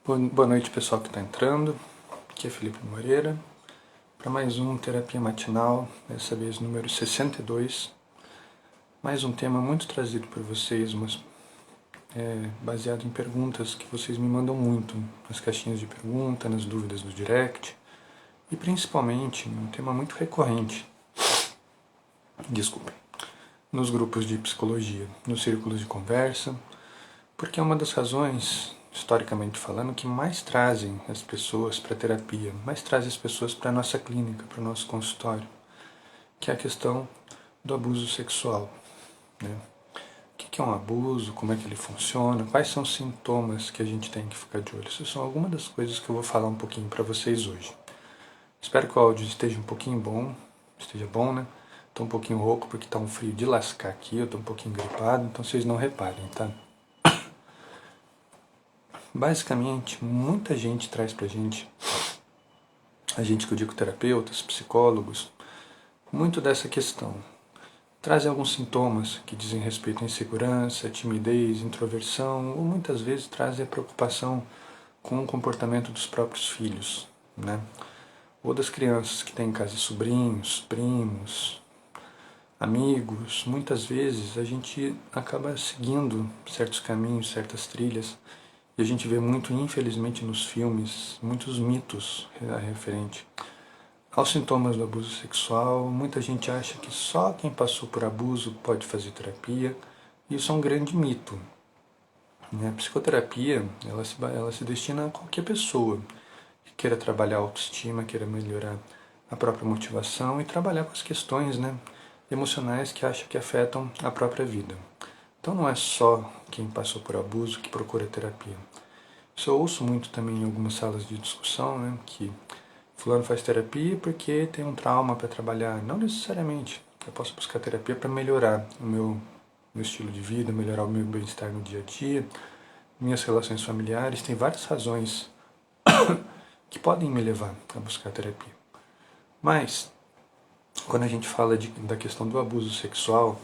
Boa noite, pessoal que está entrando. Aqui é Felipe Moreira para mais um Terapia Matinal, dessa vez número 62. Mais um tema muito trazido por vocês, mas baseado em perguntas que vocês me mandam muito nas caixinhas de pergunta, nas dúvidas do direct e principalmente um tema muito recorrente, nos grupos de psicologia, nos círculos de conversa, porque é uma das razões, historicamente falando, que mais trazem as pessoas para a terapia, mais trazem as pessoas para a nossa clínica, para o nosso consultório, que é a questão do abuso sexual. Né? O que é um abuso, como é que ele funciona, quais são os sintomas que a gente tem que ficar de olho. Essas são algumas das coisas que eu vou falar um pouquinho para vocês hoje. Espero que o áudio esteja um pouquinho bom, esteja bom, né? Estou um pouquinho rouco porque está um frio de lascar aqui, eu estou um pouquinho gripado, então vocês não reparem, tá? Basicamente, muita gente traz pra gente, a gente que eu digo terapeutas, psicólogos, muito dessa questão. Trazem alguns sintomas que dizem respeito à insegurança, timidez, introversão, ou muitas vezes trazem a preocupação com o comportamento dos próprios filhos, né? Ou das crianças que têm em casa sobrinhos, primos, amigos. Muitas vezes a gente acaba seguindo certos caminhos, certas trilhas, e a gente vê muito, infelizmente, nos filmes, muitos mitos referente aos sintomas do abuso sexual. Muita gente acha que só quem passou por abuso pode fazer terapia. Isso é um grande mito. A psicoterapia, ela se destina a qualquer pessoa que queira trabalhar a autoestima, queira melhorar a própria motivação e trabalhar com as questões, né, emocionais que acha que afetam a própria vida. Então não é só quem passou por abuso que procura terapia. Isso eu ouço muito também em algumas salas de discussão, né, que fulano faz terapia porque tem um trauma para trabalhar. Não necessariamente. Eu posso buscar terapia para melhorar o meu estilo de vida, melhorar o meu bem-estar no dia a dia, minhas relações familiares. Tem várias razões que podem me levar a buscar terapia. Mas, quando a gente fala da questão do abuso sexual,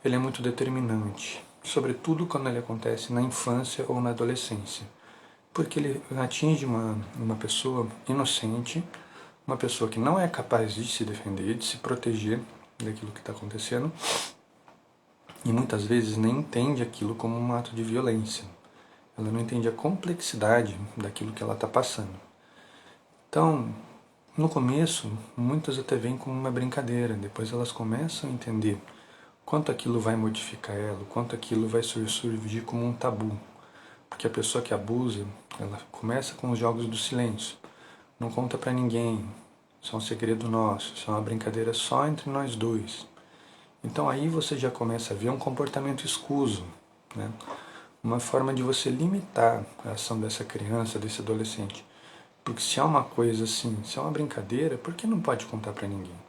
ele é muito determinante, sobretudo quando ele acontece na infância ou na adolescência, porque ele atinge uma pessoa inocente, uma pessoa que não é capaz de se defender, de se proteger daquilo que está acontecendo, e muitas vezes nem entende aquilo como um ato de violência. Ela não entende a complexidade daquilo que ela está passando. Então, no começo, muitas até vêm como uma brincadeira, depois elas começam a entender quanto aquilo vai modificar ela, quanto aquilo vai surgir como um tabu. Porque a pessoa que abusa, ela começa com os jogos do silêncio, não conta pra ninguém, isso é um segredo nosso, isso é uma brincadeira só entre nós dois. Então aí você já começa a ver um comportamento escuso, né? Uma forma de você limitar a ação dessa criança, desse adolescente. Porque se é uma coisa assim, se é uma brincadeira, por que não pode contar pra ninguém?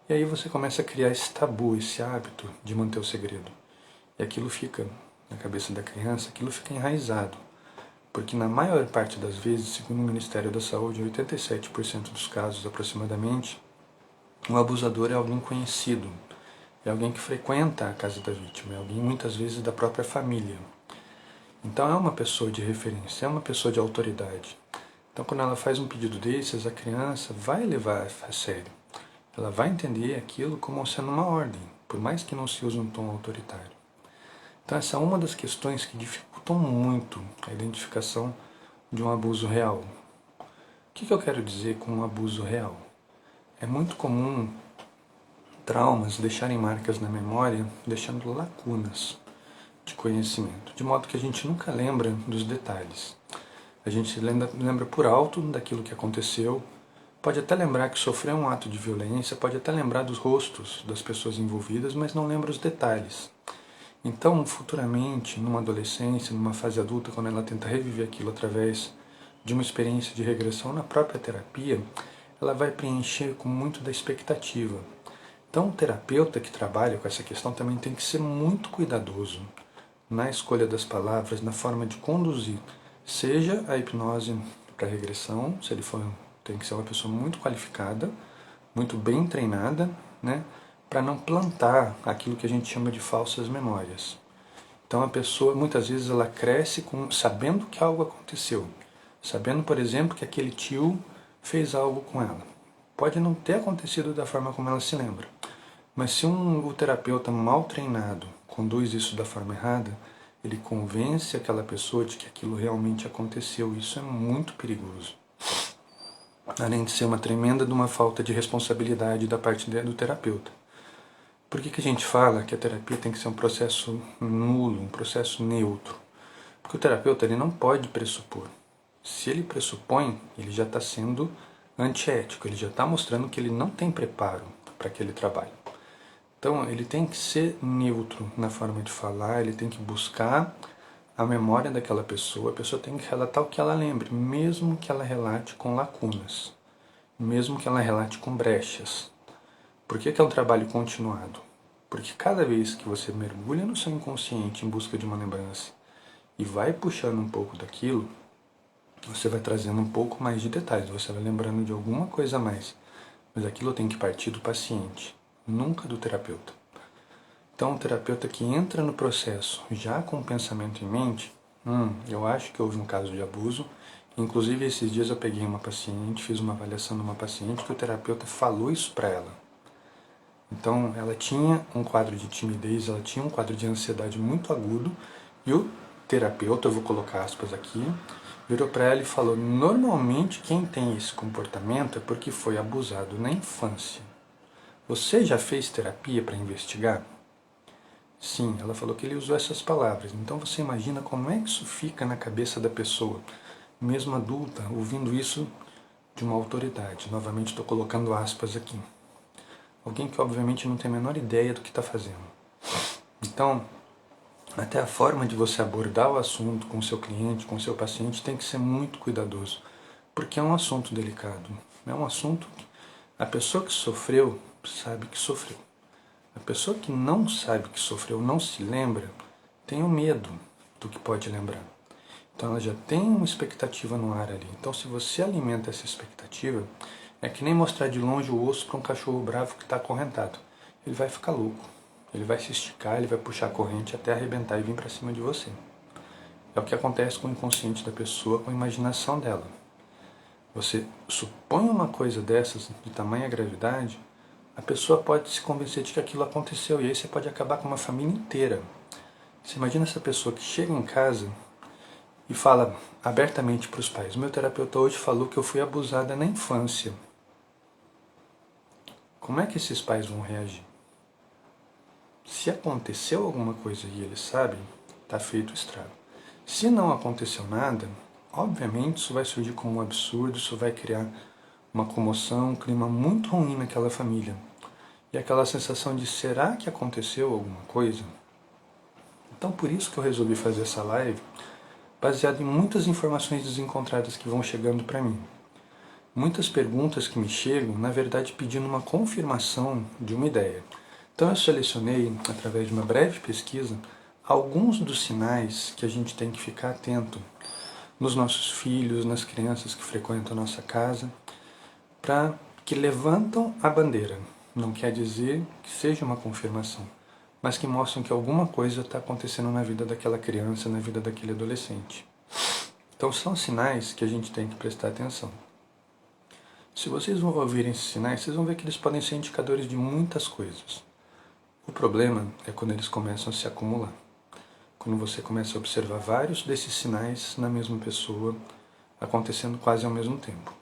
E aí você começa a criar esse tabu, esse hábito de manter o segredo. E aquilo fica na cabeça da criança, aquilo fica enraizado. Porque na maior parte das vezes, segundo o Ministério da Saúde, em 87% dos casos aproximadamente, o abusador é alguém conhecido, é alguém que frequenta a casa da vítima, é alguém muitas vezes da própria família. Então é uma pessoa de referência, é uma pessoa de autoridade. Então quando ela faz um pedido desses, a criança vai levar a sério. Ela vai entender aquilo como sendo uma ordem, por mais que não se use um tom autoritário. Então essa é uma das questões que dificultam muito a identificação de um abuso real. O que eu quero dizer com um abuso real? É muito comum traumas deixarem marcas na memória, deixando lacunas de conhecimento, de modo que a gente nunca lembra dos detalhes. A gente lembra por alto daquilo que aconteceu, pode até lembrar que sofreu um ato de violência, pode até lembrar dos rostos das pessoas envolvidas, mas não lembra os detalhes. Então, futuramente, numa adolescência, numa fase adulta, quando ela tenta reviver aquilo através de uma experiência de regressão na própria terapia, ela vai preencher com muito da expectativa. Então, o terapeuta que trabalha com essa questão também tem que ser muito cuidadoso na escolha das palavras, na forma de conduzir, seja a hipnose para regressão, se ele for, tem que ser uma pessoa muito qualificada, muito bem treinada, né, para não plantar aquilo que a gente chama de falsas memórias. Então a pessoa, muitas vezes, ela cresce sabendo que algo aconteceu, sabendo, por exemplo, que aquele tio fez algo com ela. Pode não ter acontecido da forma como ela se lembra, mas se o terapeuta mal treinado conduz isso da forma errada, ele convence aquela pessoa de que aquilo realmente aconteceu. Isso é muito perigoso. Além de ser uma tremenda de uma falta de responsabilidade da parte do terapeuta. Por que a gente fala que a terapia tem que ser um processo nulo, um processo neutro? Porque o terapeuta ele não pode pressupor. Se ele pressupõe, ele já está sendo antiético, ele já está mostrando que ele não tem preparo para aquele trabalho. Então ele tem que ser neutro na forma de falar, ele tem que buscar a memória daquela pessoa, a pessoa tem que relatar o que ela lembre, mesmo que ela relate com lacunas, mesmo que ela relate com brechas. Por que é um trabalho continuado? Porque cada vez que você mergulha no seu inconsciente em busca de uma lembrança e vai puxando um pouco daquilo, você vai trazendo um pouco mais de detalhes, você vai lembrando de alguma coisa a mais. Mas aquilo tem que partir do paciente, nunca do terapeuta. Então, o terapeuta que entra no processo já com o pensamento em mente, eu acho que houve um caso de abuso. Inclusive, esses dias eu peguei uma paciente, fiz uma avaliação de uma paciente que o terapeuta falou isso para ela. Então, ela tinha um quadro de timidez, ela tinha um quadro de ansiedade muito agudo, e o terapeuta, eu vou colocar aspas aqui, virou para ela e falou: normalmente quem tem esse comportamento é porque foi abusado na infância. Você já fez terapia para investigar? Sim, ela falou que ele usou essas palavras. Então você imagina como é que isso fica na cabeça da pessoa, mesmo adulta, ouvindo isso de uma autoridade. Novamente estou colocando aspas aqui. Alguém que obviamente não tem a menor ideia do que está fazendo. Então, até a forma de você abordar o assunto com o seu cliente, com o seu paciente, tem que ser muito cuidadoso, porque é um assunto delicado. É um assunto que a pessoa que sofreu sabe que sofreu. A pessoa que não sabe que sofreu, não se lembra, tem o medo do que pode lembrar. Então ela já tem uma expectativa no ar ali. Então se você alimenta essa expectativa, é que nem mostrar de longe o osso para um cachorro bravo que está acorrentado. Ele vai ficar louco. Ele vai se esticar, ele vai puxar a corrente até arrebentar e vir para cima de você. É o que acontece com o inconsciente da pessoa, com a imaginação dela. Você supõe uma coisa dessas, de tamanha gravidade, a pessoa pode se convencer de que aquilo aconteceu, e aí você pode acabar com uma família inteira. Você imagina essa pessoa que chega em casa e fala abertamente para os pais: meu terapeuta hoje falou que eu fui abusada na infância. Como é que esses pais vão reagir? Se aconteceu alguma coisa e eles sabem, está feito o estrago. Se não aconteceu nada, obviamente isso vai surgir como um absurdo, isso vai criar uma comoção, um clima muito ruim naquela família. E aquela sensação de: será que aconteceu alguma coisa? Então por isso que eu resolvi fazer essa live, baseado em muitas informações desencontradas que vão chegando para mim. Muitas perguntas que me chegam, na verdade, pedindo uma confirmação de uma ideia. Então eu selecionei, através de uma breve pesquisa, alguns dos sinais que a gente tem que ficar atento nos nossos filhos, nas crianças que frequentam a nossa casa, para que levantam a bandeira. Não quer dizer que seja uma confirmação, mas que mostram que alguma coisa está acontecendo na vida daquela criança, na vida daquele adolescente. Então são sinais que a gente tem que prestar atenção. Se vocês vão ouvir esses sinais, vocês vão ver que eles podem ser indicadores de muitas coisas. O problema é quando eles começam a se acumular. Quando você começa a observar vários desses sinais na mesma pessoa, acontecendo quase ao mesmo tempo.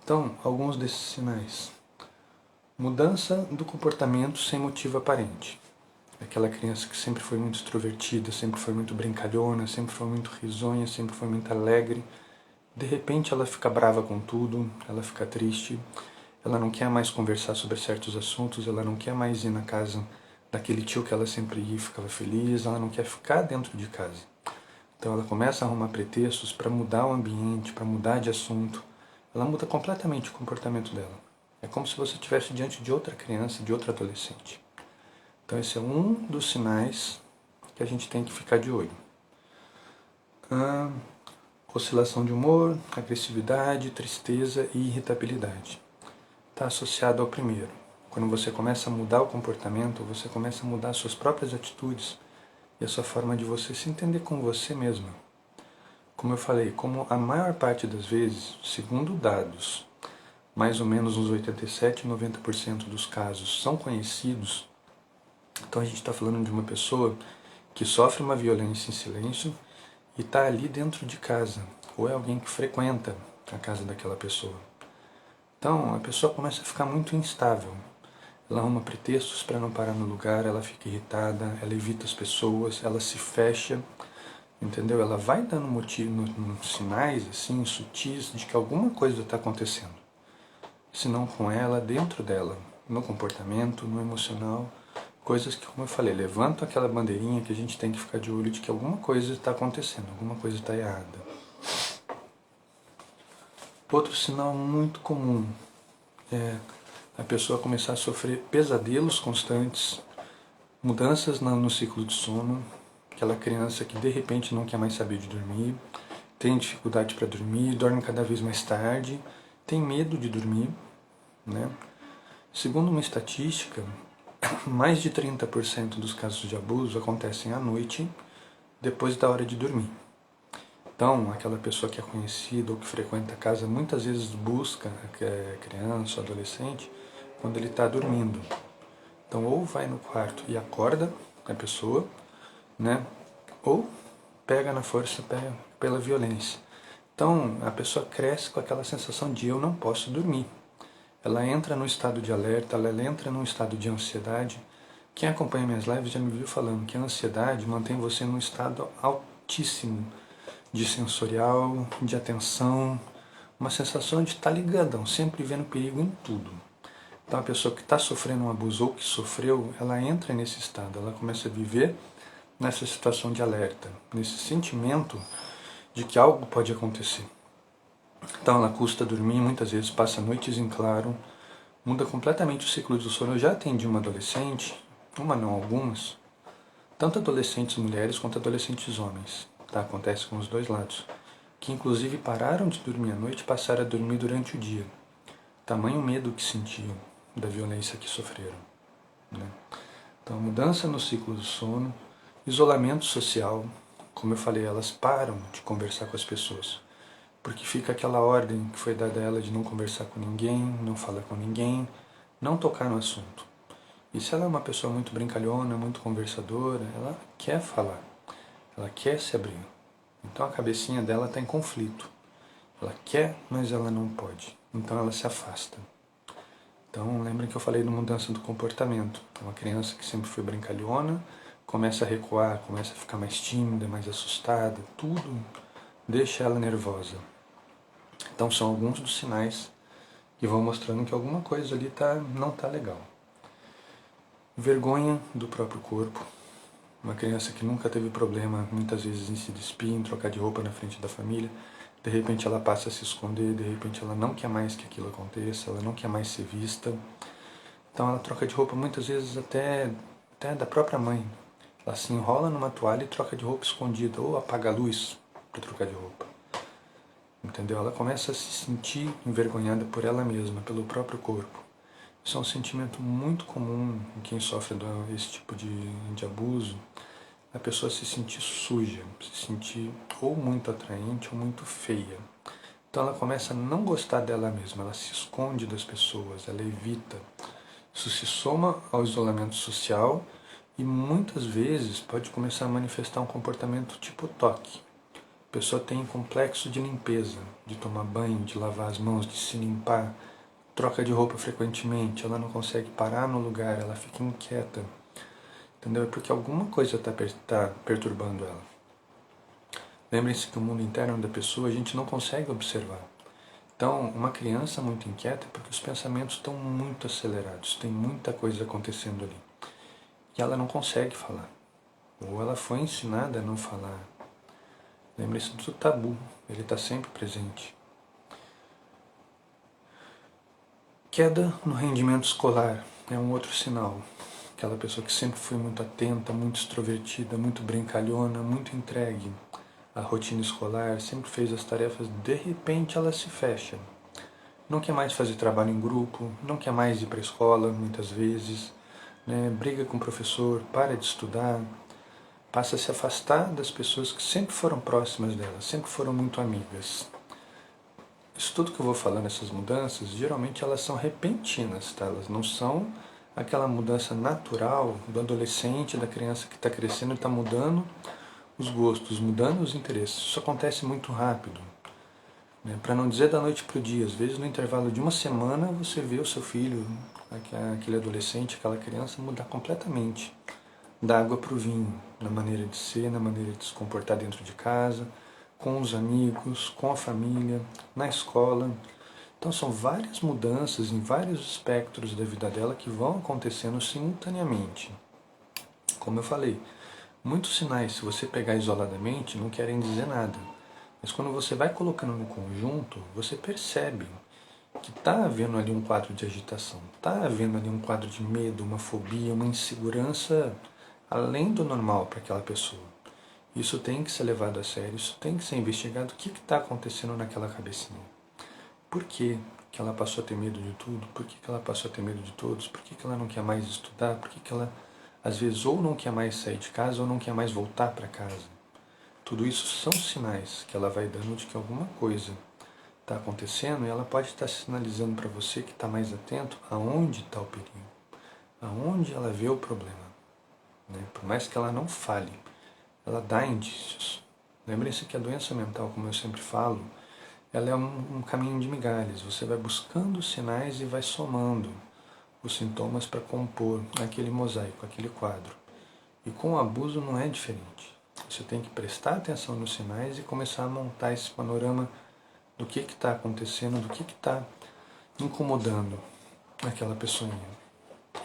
Então, alguns desses sinais. Mudança do comportamento sem motivo aparente. Aquela criança que sempre foi muito extrovertida, sempre foi muito brincalhona, sempre foi muito risonha, sempre foi muito alegre. De repente ela fica brava com tudo, ela fica triste, ela não quer mais conversar sobre certos assuntos, ela não quer mais ir na casa daquele tio que ela sempre ia e ficava feliz, ela não quer ficar dentro de casa. Então ela começa a arrumar pretextos para mudar o ambiente, para mudar de assunto. Ela muda completamente o comportamento dela. É como se você estivesse diante de outra criança, de outro adolescente. Então esse é um dos sinais que a gente tem que ficar de olho. Oscilação de humor, agressividade, tristeza e irritabilidade. Está associado ao primeiro. Quando você começa a mudar o comportamento, você começa a mudar as suas próprias atitudes e a sua forma de você se entender com você mesma. Como eu falei, como a maior parte das vezes, segundo dados, mais ou menos uns 87, 90% dos casos são conhecidos, então a gente está falando de uma pessoa que sofre uma violência em silêncio e está ali dentro de casa, ou é alguém que frequenta a casa daquela pessoa. Então a pessoa começa a ficar muito instável. Ela arruma pretextos para não parar no lugar, ela fica irritada, ela evita as pessoas, ela se fecha, entendeu? Ela vai dando sinais assim, sutis de que alguma coisa está acontecendo. Se não com ela, dentro dela, no comportamento, no emocional, coisas que, como eu falei, levantam aquela bandeirinha que a gente tem que ficar de olho de que alguma coisa está acontecendo, alguma coisa está errada. Outro sinal muito comum é a pessoa começar a sofrer pesadelos constantes, mudanças no ciclo de sono, aquela criança que de repente não quer mais saber de dormir, tem dificuldade para dormir, dorme cada vez mais tarde, tem medo de dormir, né? Segundo uma estatística, mais de 30% dos casos de abuso acontecem à noite, depois da hora de dormir. Então, aquela pessoa que é conhecida ou que frequenta a casa muitas vezes busca a criança ou adolescente quando ele está dormindo. Então, ou vai no quarto e acorda a pessoa, né? Ou pega na força pela violência. Então, a pessoa cresce com aquela sensação de eu não posso dormir. Ela entra no estado de alerta, ela entra num estado de ansiedade. Quem acompanha minhas lives já me viu falando que a ansiedade mantém você num estado altíssimo de sensorial, de atenção, uma sensação de estar ligadão, sempre vendo perigo em tudo. Então a pessoa que está sofrendo um abuso ou que sofreu, ela entra nesse estado, ela começa a viver nessa situação de alerta, nesse sentimento de que algo pode acontecer. Então ela custa dormir, muitas vezes passa noites em claro, muda completamente o ciclo do sono. Eu já atendi uma adolescente, uma não, algumas, tanto adolescentes mulheres quanto adolescentes homens, tá? Acontece com os dois lados, que inclusive pararam de dormir à noite e passaram a dormir durante o dia. Tamanho medo que sentiam da violência que sofreram, né? Então, mudança no ciclo do sono, isolamento social, como eu falei, elas param de conversar com as pessoas, porque fica aquela ordem que foi dada a ela de não conversar com ninguém, não falar com ninguém, não tocar no assunto. E se ela é uma pessoa muito brincalhona, muito conversadora, ela quer falar, ela quer se abrir. Então a cabecinha dela está em conflito. Ela quer, mas ela não pode. Então ela se afasta. Então lembrem que eu falei de mudança do comportamento. Uma criança que sempre foi brincalhona, começa a recuar, começa a ficar mais tímida, mais assustada, tudo deixa ela nervosa. Então são alguns dos sinais que vão mostrando que alguma coisa ali não está legal. Vergonha do próprio corpo. Uma criança que nunca teve problema, muitas vezes, em se despir, em trocar de roupa na frente da família, de repente ela passa a se esconder, de repente ela não quer mais que aquilo aconteça, ela não quer mais ser vista. Então ela troca de roupa muitas vezes até da própria mãe. Ela se enrola numa toalha e troca de roupa escondida, ou apaga a luz para trocar de roupa. Entendeu? Ela começa a se sentir envergonhada por ela mesma, pelo próprio corpo. Isso é um sentimento muito comum em quem sofre desse tipo de abuso, a pessoa se sentir suja, se sentir ou muito atraente ou muito feia. Então ela começa a não gostar dela mesma, ela se esconde das pessoas, ela evita. Isso se soma ao isolamento social e muitas vezes pode começar a manifestar um comportamento tipo toque. A pessoa tem complexo de limpeza, de tomar banho, de lavar as mãos, de se limpar, troca de roupa frequentemente, ela não consegue parar no lugar, ela fica inquieta, entendeu? É porque alguma coisa está perturbando ela. Lembrem-se que o mundo interno da pessoa a gente não consegue observar. Então, uma criança muito inquieta é porque os pensamentos estão muito acelerados, tem muita coisa acontecendo ali. E ela não consegue falar. Ou ela foi ensinada a não falar. Lembre-se do tabu, ele está sempre presente. Queda no rendimento escolar é um outro sinal. Aquela pessoa que sempre foi muito atenta, muito extrovertida, muito brincalhona, muito entregue à rotina escolar, sempre fez as tarefas, de repente ela se fecha. Não quer mais fazer trabalho em grupo, não quer mais ir para a escola muitas vezes, né? Briga com o professor, para de estudar, passa a se afastar das pessoas que sempre foram próximas dela, sempre foram muito amigas. Isso tudo que eu vou falando, essas mudanças, geralmente elas são repentinas, tá? Elas não são aquela mudança natural do adolescente, da criança que está crescendo e está mudando os gostos, mudando os interesses. Isso acontece muito rápido, né? Para não dizer da noite para o dia, às vezes no intervalo de uma semana você vê o seu filho, aquele adolescente, aquela criança mudar completamente da água para o vinho, na maneira de ser, na maneira de se comportar dentro de casa, com os amigos, com a família, na escola. Então são várias mudanças em vários espectros da vida dela que vão acontecendo simultaneamente. Como eu falei, muitos sinais, se você pegar isoladamente, não querem dizer nada. Mas quando você vai colocando no conjunto, você percebe que está havendo ali um quadro de agitação, está havendo ali um quadro de medo, uma fobia, uma insegurança além do normal para aquela pessoa. Isso tem que ser levado a sério, isso tem que ser investigado. O que está acontecendo naquela cabecinha? Por que ela passou a ter medo de tudo? Por que ela passou a ter medo de todos? Por que ela não quer mais estudar? Por que ela, às vezes, ou não quer mais sair de casa ou não quer mais voltar para casa? Tudo isso são sinais que ela vai dando de que alguma coisa está acontecendo e ela pode estar sinalizando para você que está mais atento aonde está o perigo, aonde ela vê o problema. Né? Por mais que ela não fale, ela dá indícios. Lembre-se que a doença mental, como eu sempre falo, ela é um caminho de migalhas. Você vai buscando sinais e vai somando os sintomas para compor aquele mosaico, aquele quadro. E com o abuso não é diferente. Você tem que prestar atenção nos sinais e começar a montar esse panorama do que está acontecendo, do que está incomodando aquela pessoinha.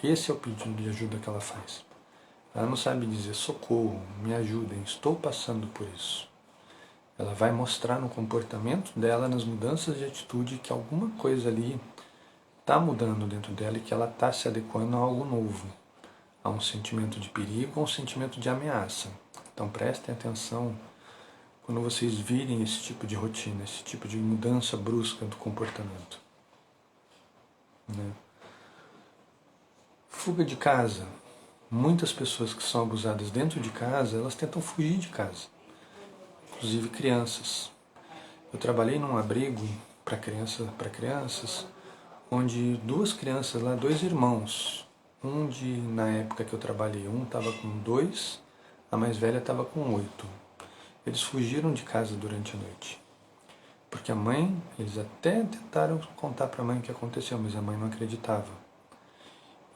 Esse é o pedido de ajuda que ela faz. Ela não sabe dizer socorro, me ajudem, estou passando por isso. Ela vai mostrar no comportamento dela, nas mudanças de atitude, que alguma coisa ali está mudando dentro dela e que ela está se adequando a algo novo, a um sentimento de perigo, a um sentimento de ameaça. Então prestem atenção quando vocês virem esse tipo de rotina, esse tipo de mudança brusca do comportamento. Né? Fuga de casa. Muitas pessoas que são abusadas dentro de casa, elas tentam fugir de casa. Inclusive crianças. Eu trabalhei num abrigo para crianças, onde duas crianças lá, dois irmãos, na época que eu trabalhei, um estava com 2, a mais velha estava com 8. Eles fugiram de casa durante a noite. Porque a mãe, eles até tentaram contar para a mãe o que aconteceu, mas a mãe não acreditava.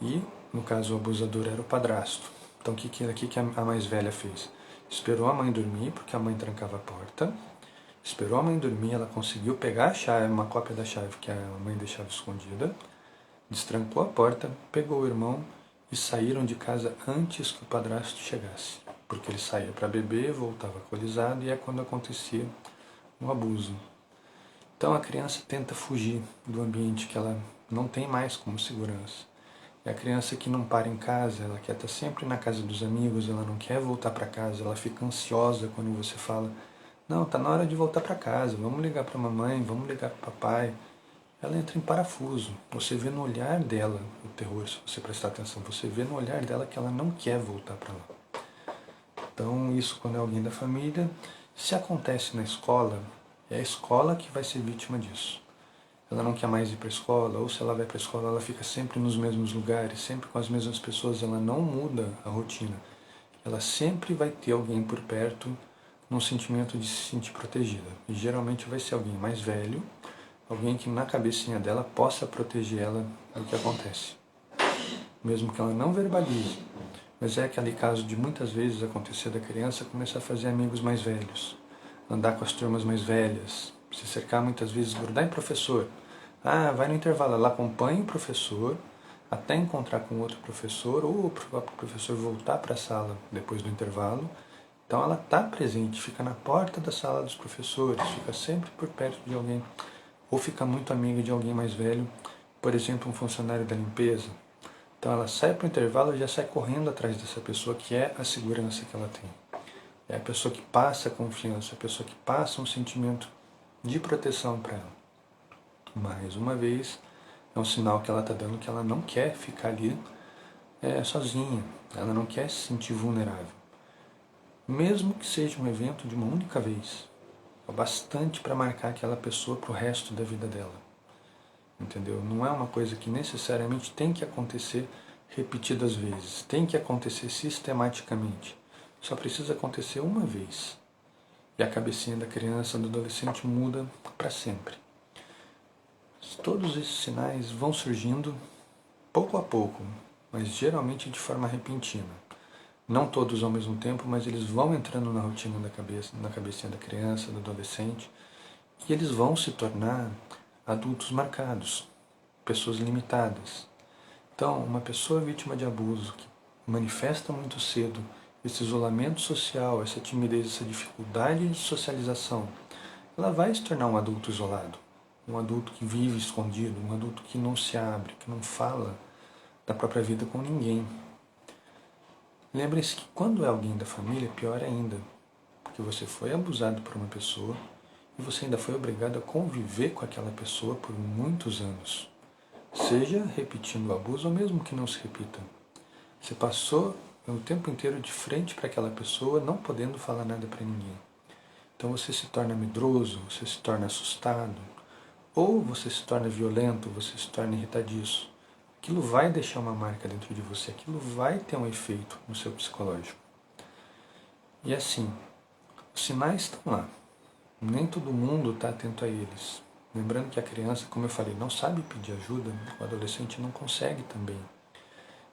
E, no caso, o abusador era o padrasto. Então, o que a mais velha fez? Esperou a mãe dormir, porque a mãe trancava a porta. Esperou a mãe dormir, ela conseguiu pegar a chave, uma cópia da chave que a mãe deixava escondida. Destrancou a porta, pegou o irmão e saíram de casa antes que o padrasto chegasse. Porque ele saía para beber, voltava alcoolizado e é quando acontecia um abuso. Então a criança tenta fugir do ambiente que ela não tem mais como segurança. É a criança que não para em casa, ela quer estar sempre na casa dos amigos, ela não quer voltar para casa, ela fica ansiosa quando você fala: não, tá na hora de voltar para casa, vamos ligar para a mamãe, vamos ligar para o papai. Ela entra em parafuso. Você vê no olhar dela o terror, se você prestar atenção, você vê no olhar dela que ela não quer voltar para lá. Então isso quando é alguém da família. Se acontece na escola, é a escola que vai ser vítima disso. Ela não quer mais ir para a escola, ou se ela vai para a escola, ela fica sempre nos mesmos lugares, sempre com as mesmas pessoas, ela não muda a rotina. Ela sempre vai ter alguém por perto num sentimento de se sentir protegida. E geralmente vai ser alguém mais velho, alguém que na cabecinha dela possa proteger ela do que acontece. Mesmo que ela não verbalize. Mas é aquele caso de muitas vezes acontecer da criança começar a fazer amigos mais velhos, andar com as turmas mais velhas, se cercar muitas vezes, grudar em professor. Ah, vai no intervalo, ela acompanha o professor até encontrar com outro professor ou o próprio professor voltar para a sala depois do intervalo. Então ela está presente, fica na porta da sala dos professores, fica sempre por perto de alguém, ou fica muito amiga de alguém mais velho, por exemplo, um funcionário da limpeza. Então ela sai para o intervalo e já sai correndo atrás dessa pessoa, que é a segurança que ela tem. É a pessoa que passa confiança, a pessoa que passa um sentimento de proteção para ela. Mais uma vez, é um sinal que ela está dando que ela não quer ficar ali sozinha, ela não quer se sentir vulnerável. mesmo que seja um evento de uma única vez. É bastante para marcar aquela pessoa para o resto da vida dela. Entendeu? Não é uma coisa que necessariamente tem que acontecer repetidas vezes, tem que acontecer sistematicamente. Só precisa acontecer uma vez. E a cabecinha da criança, do adolescente muda para sempre. Todos esses sinais vão surgindo pouco a pouco, mas geralmente de forma repentina. Não todos ao mesmo tempo, mas eles vão entrando na rotina da cabeça, na cabecinha da criança, do adolescente, e eles vão se tornar adultos marcados, pessoas limitadas. Então, uma pessoa vítima de abuso que manifesta muito cedo esse isolamento social, essa timidez, essa dificuldade de socialização, ela vai se tornar um adulto isolado, um adulto que vive escondido, um adulto que não se abre, que não fala da própria vida com ninguém. Lembre-se que quando é alguém da família, pior ainda, porque você foi abusado por uma pessoa e você ainda foi obrigado a conviver com aquela pessoa por muitos anos. Seja repetindo o abuso ou mesmo que não se repita. Você passou o tempo inteiro de frente para aquela pessoa, não podendo falar nada para ninguém. Então você se torna medroso, você se torna assustado, ou você se torna violento, você se torna irritadiço. Aquilo vai deixar uma marca dentro de você, aquilo vai ter um efeito no seu psicológico. E assim, os sinais estão lá. Nem todo mundo está atento a eles. Lembrando que a criança, como eu falei, não sabe pedir ajuda, o adolescente não consegue também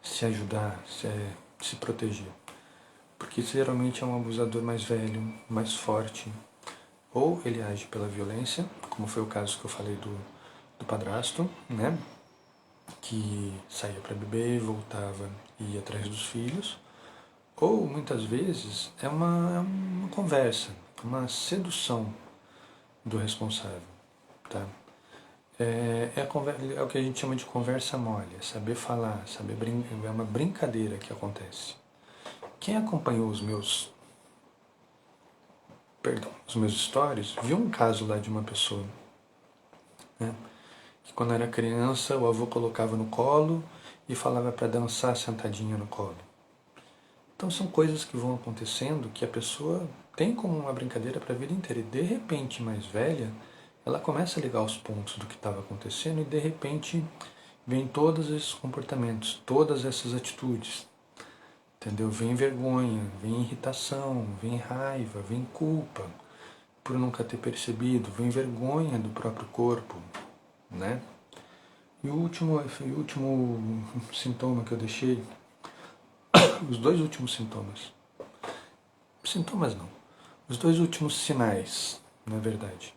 se ajudar, se proteger. Porque geralmente é um abusador mais velho, mais forte. Ou ele age pela violência, como foi o caso que eu falei do padrasto, né? Que saía para beber, voltava e ia atrás dos filhos. Ou muitas vezes é uma conversa, uma sedução do responsável. Tá? É o que a gente chama de conversa mole, é saber falar, é uma brincadeira que acontece. Quem acompanhou os meus stories, viu um caso lá de uma pessoa, né, que quando era criança o avô colocava no colo e falava para dançar sentadinha no colo. Então são coisas que vão acontecendo que a pessoa tem como uma brincadeira para a vida inteira e de repente, mais velha, ela começa a ligar os pontos do que estava acontecendo e de repente vem todos esses comportamentos, todas essas atitudes. Entendeu? Vem vergonha, vem irritação, vem raiva, vem culpa por nunca ter percebido, vem vergonha do próprio corpo, né? E o último sintoma que eu deixei, os dois últimos sintomas não, os dois últimos sinais, na verdade,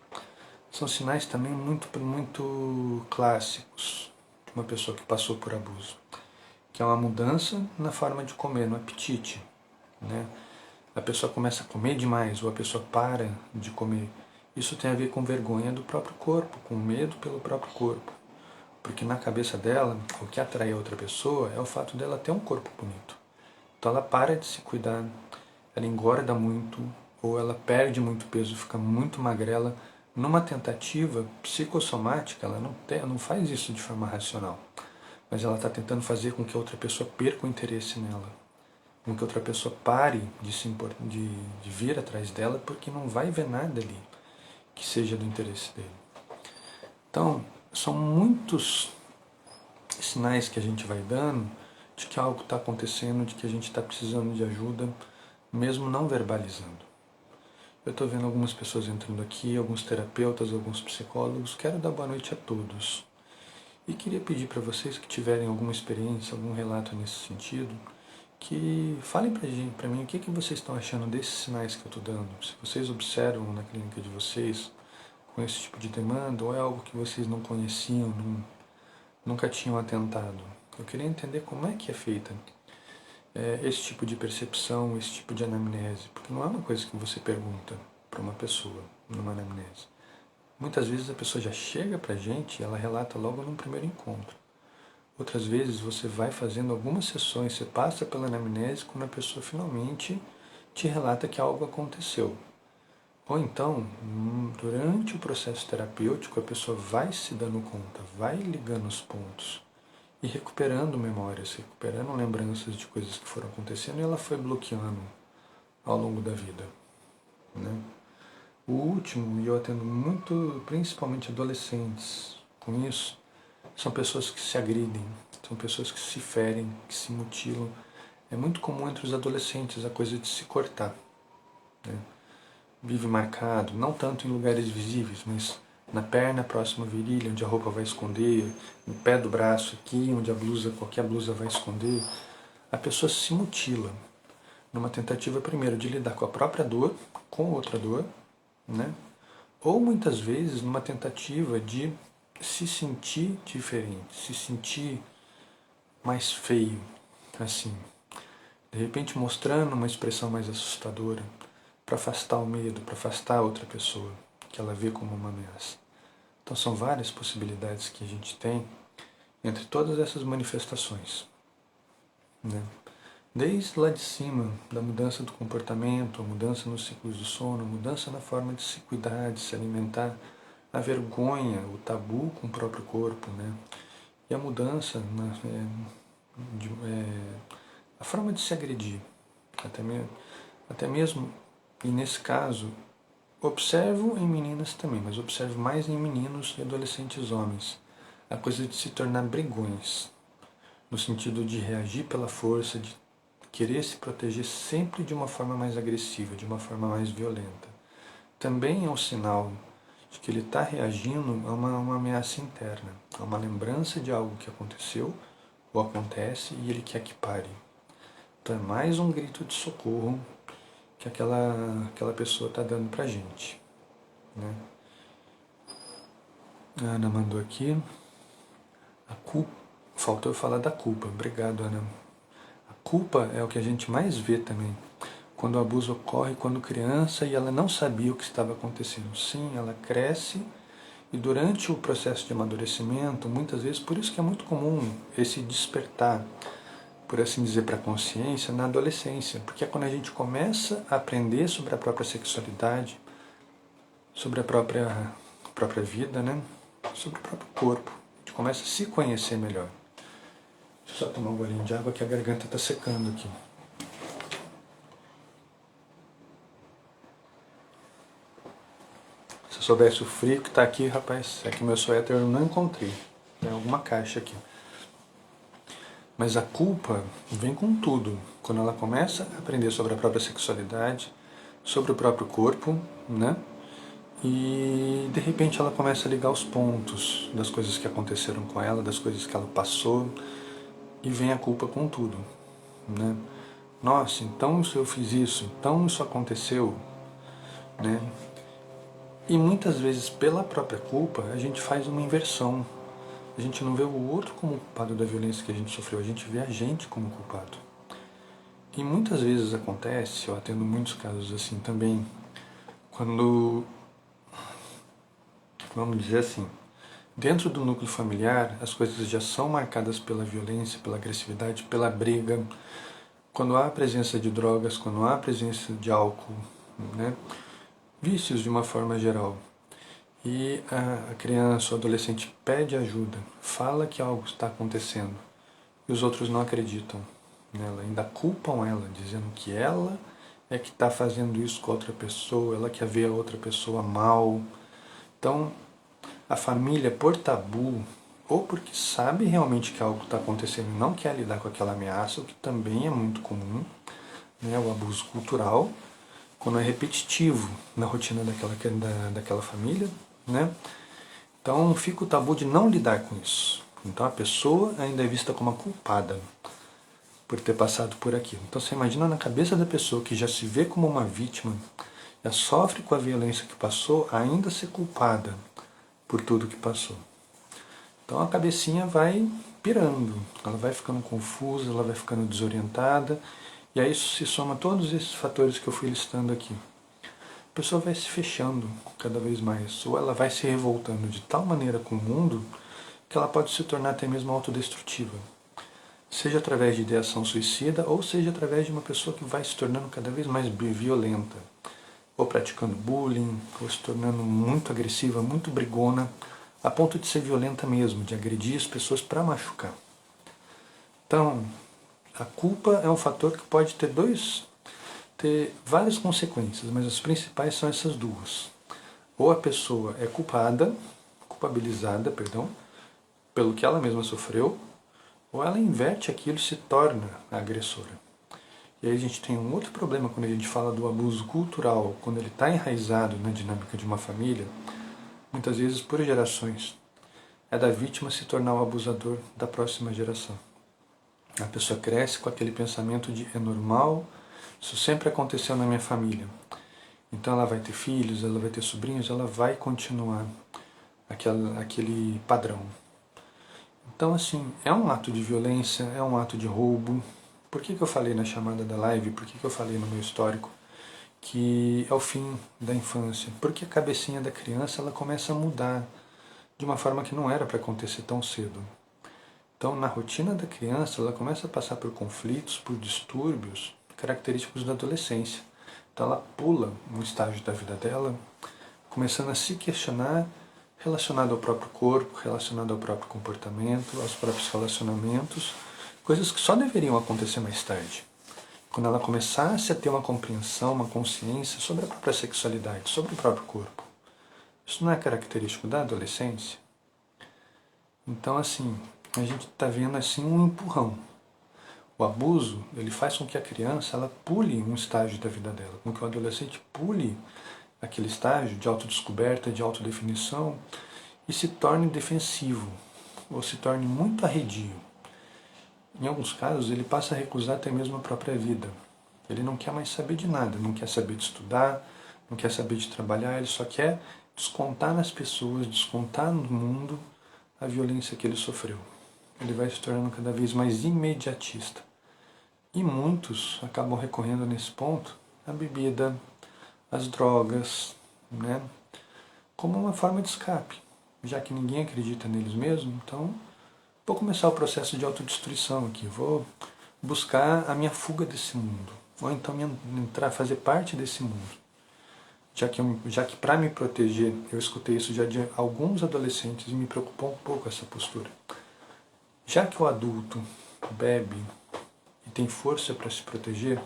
são sinais também muito clássicos de uma pessoa que passou por abuso, que é uma mudança na forma de comer, no apetite, né? A pessoa começa a comer demais ou a pessoa para de comer. Isso tem a ver com vergonha do próprio corpo, com medo pelo próprio corpo. Porque na cabeça dela, o que atrai a outra pessoa é o fato dela ter um corpo bonito. Então ela para de se cuidar, ela engorda muito, ou ela perde muito peso, fica muito magrela. Numa tentativa psicossomática, ela não faz isso de forma racional. Mas ela está tentando fazer com que a outra pessoa perca o interesse nela. Com que outra pessoa pare de vir atrás dela, porque não vai ver nada ali que seja do interesse dele. Então, são muitos sinais que a gente vai dando de que algo está acontecendo, de que a gente está precisando de ajuda, mesmo não verbalizando. Eu estou vendo algumas pessoas entrando aqui, alguns terapeutas, alguns psicólogos. Quero dar boa noite a todos. E queria pedir para vocês que tiverem alguma experiência, algum relato nesse sentido, que falem para mim o que vocês estão achando desses sinais que eu estou dando. Se vocês observam na clínica de vocês com esse tipo de demanda, ou é algo que vocês não conheciam, nunca tinham atentado. Eu queria entender como é que é feita esse tipo de percepção, esse tipo de anamnese, porque não é uma coisa que você pergunta para uma pessoa numa anamnese. Muitas vezes a pessoa já chega para a gente e ela relata logo num primeiro encontro. Outras vezes você vai fazendo algumas sessões, você passa pela anamnese quando a pessoa finalmente te relata que algo aconteceu. Ou então, durante o processo terapêutico, a pessoa vai se dando conta, vai ligando os pontos e recuperando memórias, recuperando lembranças de coisas que foram acontecendo e ela foi bloqueando ao longo da vida, né? O último, e eu atendo muito, principalmente adolescentes com isso, são pessoas que se agridem, são pessoas que se ferem, que se mutilam. É muito comum entre os adolescentes a coisa de se cortar, né? Vive marcado, não tanto em lugares visíveis, mas na perna próxima à virilha, onde a roupa vai esconder, no pé do braço aqui, onde a blusa, qualquer blusa vai esconder. A pessoa se mutila, numa tentativa primeiro de lidar com a própria dor, com outra dor, né? Ou muitas vezes numa tentativa de se sentir diferente, se sentir mais feio, assim, de repente mostrando uma expressão mais assustadora, para afastar o medo, para afastar a outra pessoa, que ela vê como uma ameaça. Então são várias possibilidades que a gente tem entre todas essas manifestações, né? Desde lá de cima, da mudança do comportamento, a mudança nos ciclos do sono, a mudança na forma de se cuidar, de se alimentar, a vergonha, o tabu com o próprio corpo, né? E a mudança, né, a forma de se agredir, até mesmo, e nesse caso, observo em meninas também, mas observo mais em meninos e adolescentes homens, a coisa de se tornar brigões, no sentido de reagir pela força, de querer se proteger sempre de uma forma mais agressiva, de uma forma mais violenta. Também é um sinal de que ele está reagindo a uma ameaça interna, a uma lembrança de algo que aconteceu ou acontece e ele quer que pare. Então é mais um grito de socorro que aquela pessoa está dando para a gente, né? A Ana mandou aqui. A culpa. Faltou eu falar da culpa. Obrigado, Ana. A culpa é o que a gente mais vê também. Quando o abuso ocorre quando criança e ela não sabia o que estava acontecendo. Sim, ela cresce e durante o processo de amadurecimento, muitas vezes, por isso que é muito comum esse despertar, por assim dizer, para a consciência na adolescência, porque é quando a gente começa a aprender sobre a própria sexualidade, sobre a própria vida, né? Sobre o próprio corpo. A gente começa a se conhecer melhor. Deixa eu só tomar um golinho de água que a garganta está secando aqui. Se eu soubesse o frio que está aqui, rapaz, é que meu suéter eu não encontrei. Tem alguma caixa aqui. Mas a culpa vem com tudo. Quando ela começa a aprender sobre a própria sexualidade, sobre o próprio corpo, né? E de repente ela começa a ligar os pontos das coisas que aconteceram com ela, das coisas que ela passou, e vem a culpa com tudo, né? Nossa, então se eu fiz isso, então isso aconteceu, né? E muitas vezes pela própria culpa a gente faz uma inversão. A gente não vê o outro como culpado da violência que a gente sofreu, a gente vê a gente como culpado. E muitas vezes acontece, eu atendo muitos casos assim também, quando, vamos dizer assim, dentro do núcleo familiar as coisas já são marcadas pela violência, pela agressividade, pela briga, quando há a presença de drogas, quando há a presença de álcool, né? Vícios de uma forma geral. E a criança ou adolescente pede ajuda, fala que algo está acontecendo e os outros não acreditam nela, ainda culpam ela, dizendo que ela é que está fazendo isso com a outra pessoa, ela quer ver a outra pessoa mal. Então, a família, por tabu, ou porque sabe realmente que algo está acontecendo e não quer lidar com aquela ameaça, o que também é muito comum, né, o abuso cultural, quando é repetitivo na rotina daquela família, né? Então fica o tabu de não lidar com isso. Então a pessoa ainda é vista como a culpada por ter passado por aquilo. Então você imagina na cabeça da pessoa que já se vê como uma vítima, já sofre com a violência que passou, ainda ser culpada por tudo que passou. Então a cabecinha vai pirando, ela vai ficando confusa, ela vai ficando desorientada, e aí isso se soma a todos esses fatores que eu fui listando aqui. A pessoa vai se fechando cada vez mais, ou ela vai se revoltando de tal maneira com o mundo que ela pode se tornar até mesmo autodestrutiva. Seja através de ideação suicida, ou seja através de uma pessoa que vai se tornando cada vez mais violenta, ou praticando bullying, ou se tornando muito agressiva, muito brigona, a ponto de ser violenta mesmo, de agredir as pessoas para machucar. Então, a culpa é um fator que pode ter ter várias consequências, mas as principais são essas duas. Ou a pessoa é culpabilizada, perdão, pelo que ela mesma sofreu, ou ela inverte aquilo e se torna a agressora. E aí a gente tem um outro problema quando a gente fala do abuso cultural, quando ele está enraizado na dinâmica de uma família, muitas vezes por gerações, é da vítima se tornar o abusador da próxima geração. A pessoa cresce com aquele pensamento de é normal, isso sempre aconteceu na minha família. Então ela vai ter filhos, ela vai ter sobrinhos, ela vai continuar aquele padrão. Então, assim, é um ato de violência, é um ato de roubo. Por que eu falei na chamada da live, por que eu falei no meu histórico que é o fim da infância? Porque a cabecinha da criança ela começa a mudar de uma forma que não era para acontecer tão cedo. Então, na rotina da criança, ela começa a passar por conflitos, por distúrbios característicos da adolescência. Então, ela pula um estágio da vida dela, começando a se questionar relacionado ao próprio corpo, relacionado ao próprio comportamento, aos próprios relacionamentos, coisas que só deveriam acontecer mais tarde. Quando ela começasse a ter uma compreensão, uma consciência sobre a própria sexualidade, sobre o próprio corpo. Isso não é característico da adolescência? Então, assim, a gente está vendo assim um empurrão. O abuso, ele faz com que a criança ela pule um estágio da vida dela, com que o adolescente pule aquele estágio de autodescoberta, de autodefinição e se torne defensivo, ou se torne muito arredio. Em alguns casos, ele passa a recusar até mesmo a própria vida. Ele não quer mais saber de nada, não quer saber de estudar, não quer saber de trabalhar, ele só quer descontar nas pessoas, descontar no mundo a violência que ele sofreu. Ele vai se tornando cada vez mais imediatista. E muitos acabam recorrendo nesse ponto à bebida, às drogas, né? Como uma forma de escape. Já que ninguém acredita neles mesmos, então vou começar o processo de autodestruição aqui. Vou buscar a minha fuga desse mundo. Ou então entrar, fazer parte desse mundo. Já que para me proteger, eu escutei isso já de alguns adolescentes e me preocupou um pouco essa postura. Já que o adulto bebe e tem força para se proteger,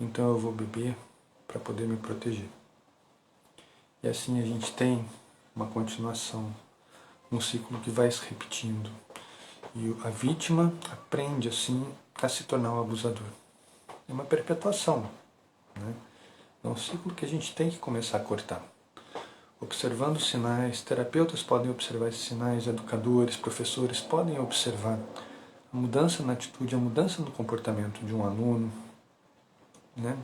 então eu vou beber para poder me proteger. E assim a gente tem uma continuação, um ciclo que vai se repetindo. E a vítima aprende assim a se tornar um abusador. É uma perpetuação, né? É um ciclo que a gente tem que começar a cortar. Observando os sinais, terapeutas podem observar esses sinais, educadores, professores podem observar a mudança na atitude, a mudança no comportamento de um aluno, né?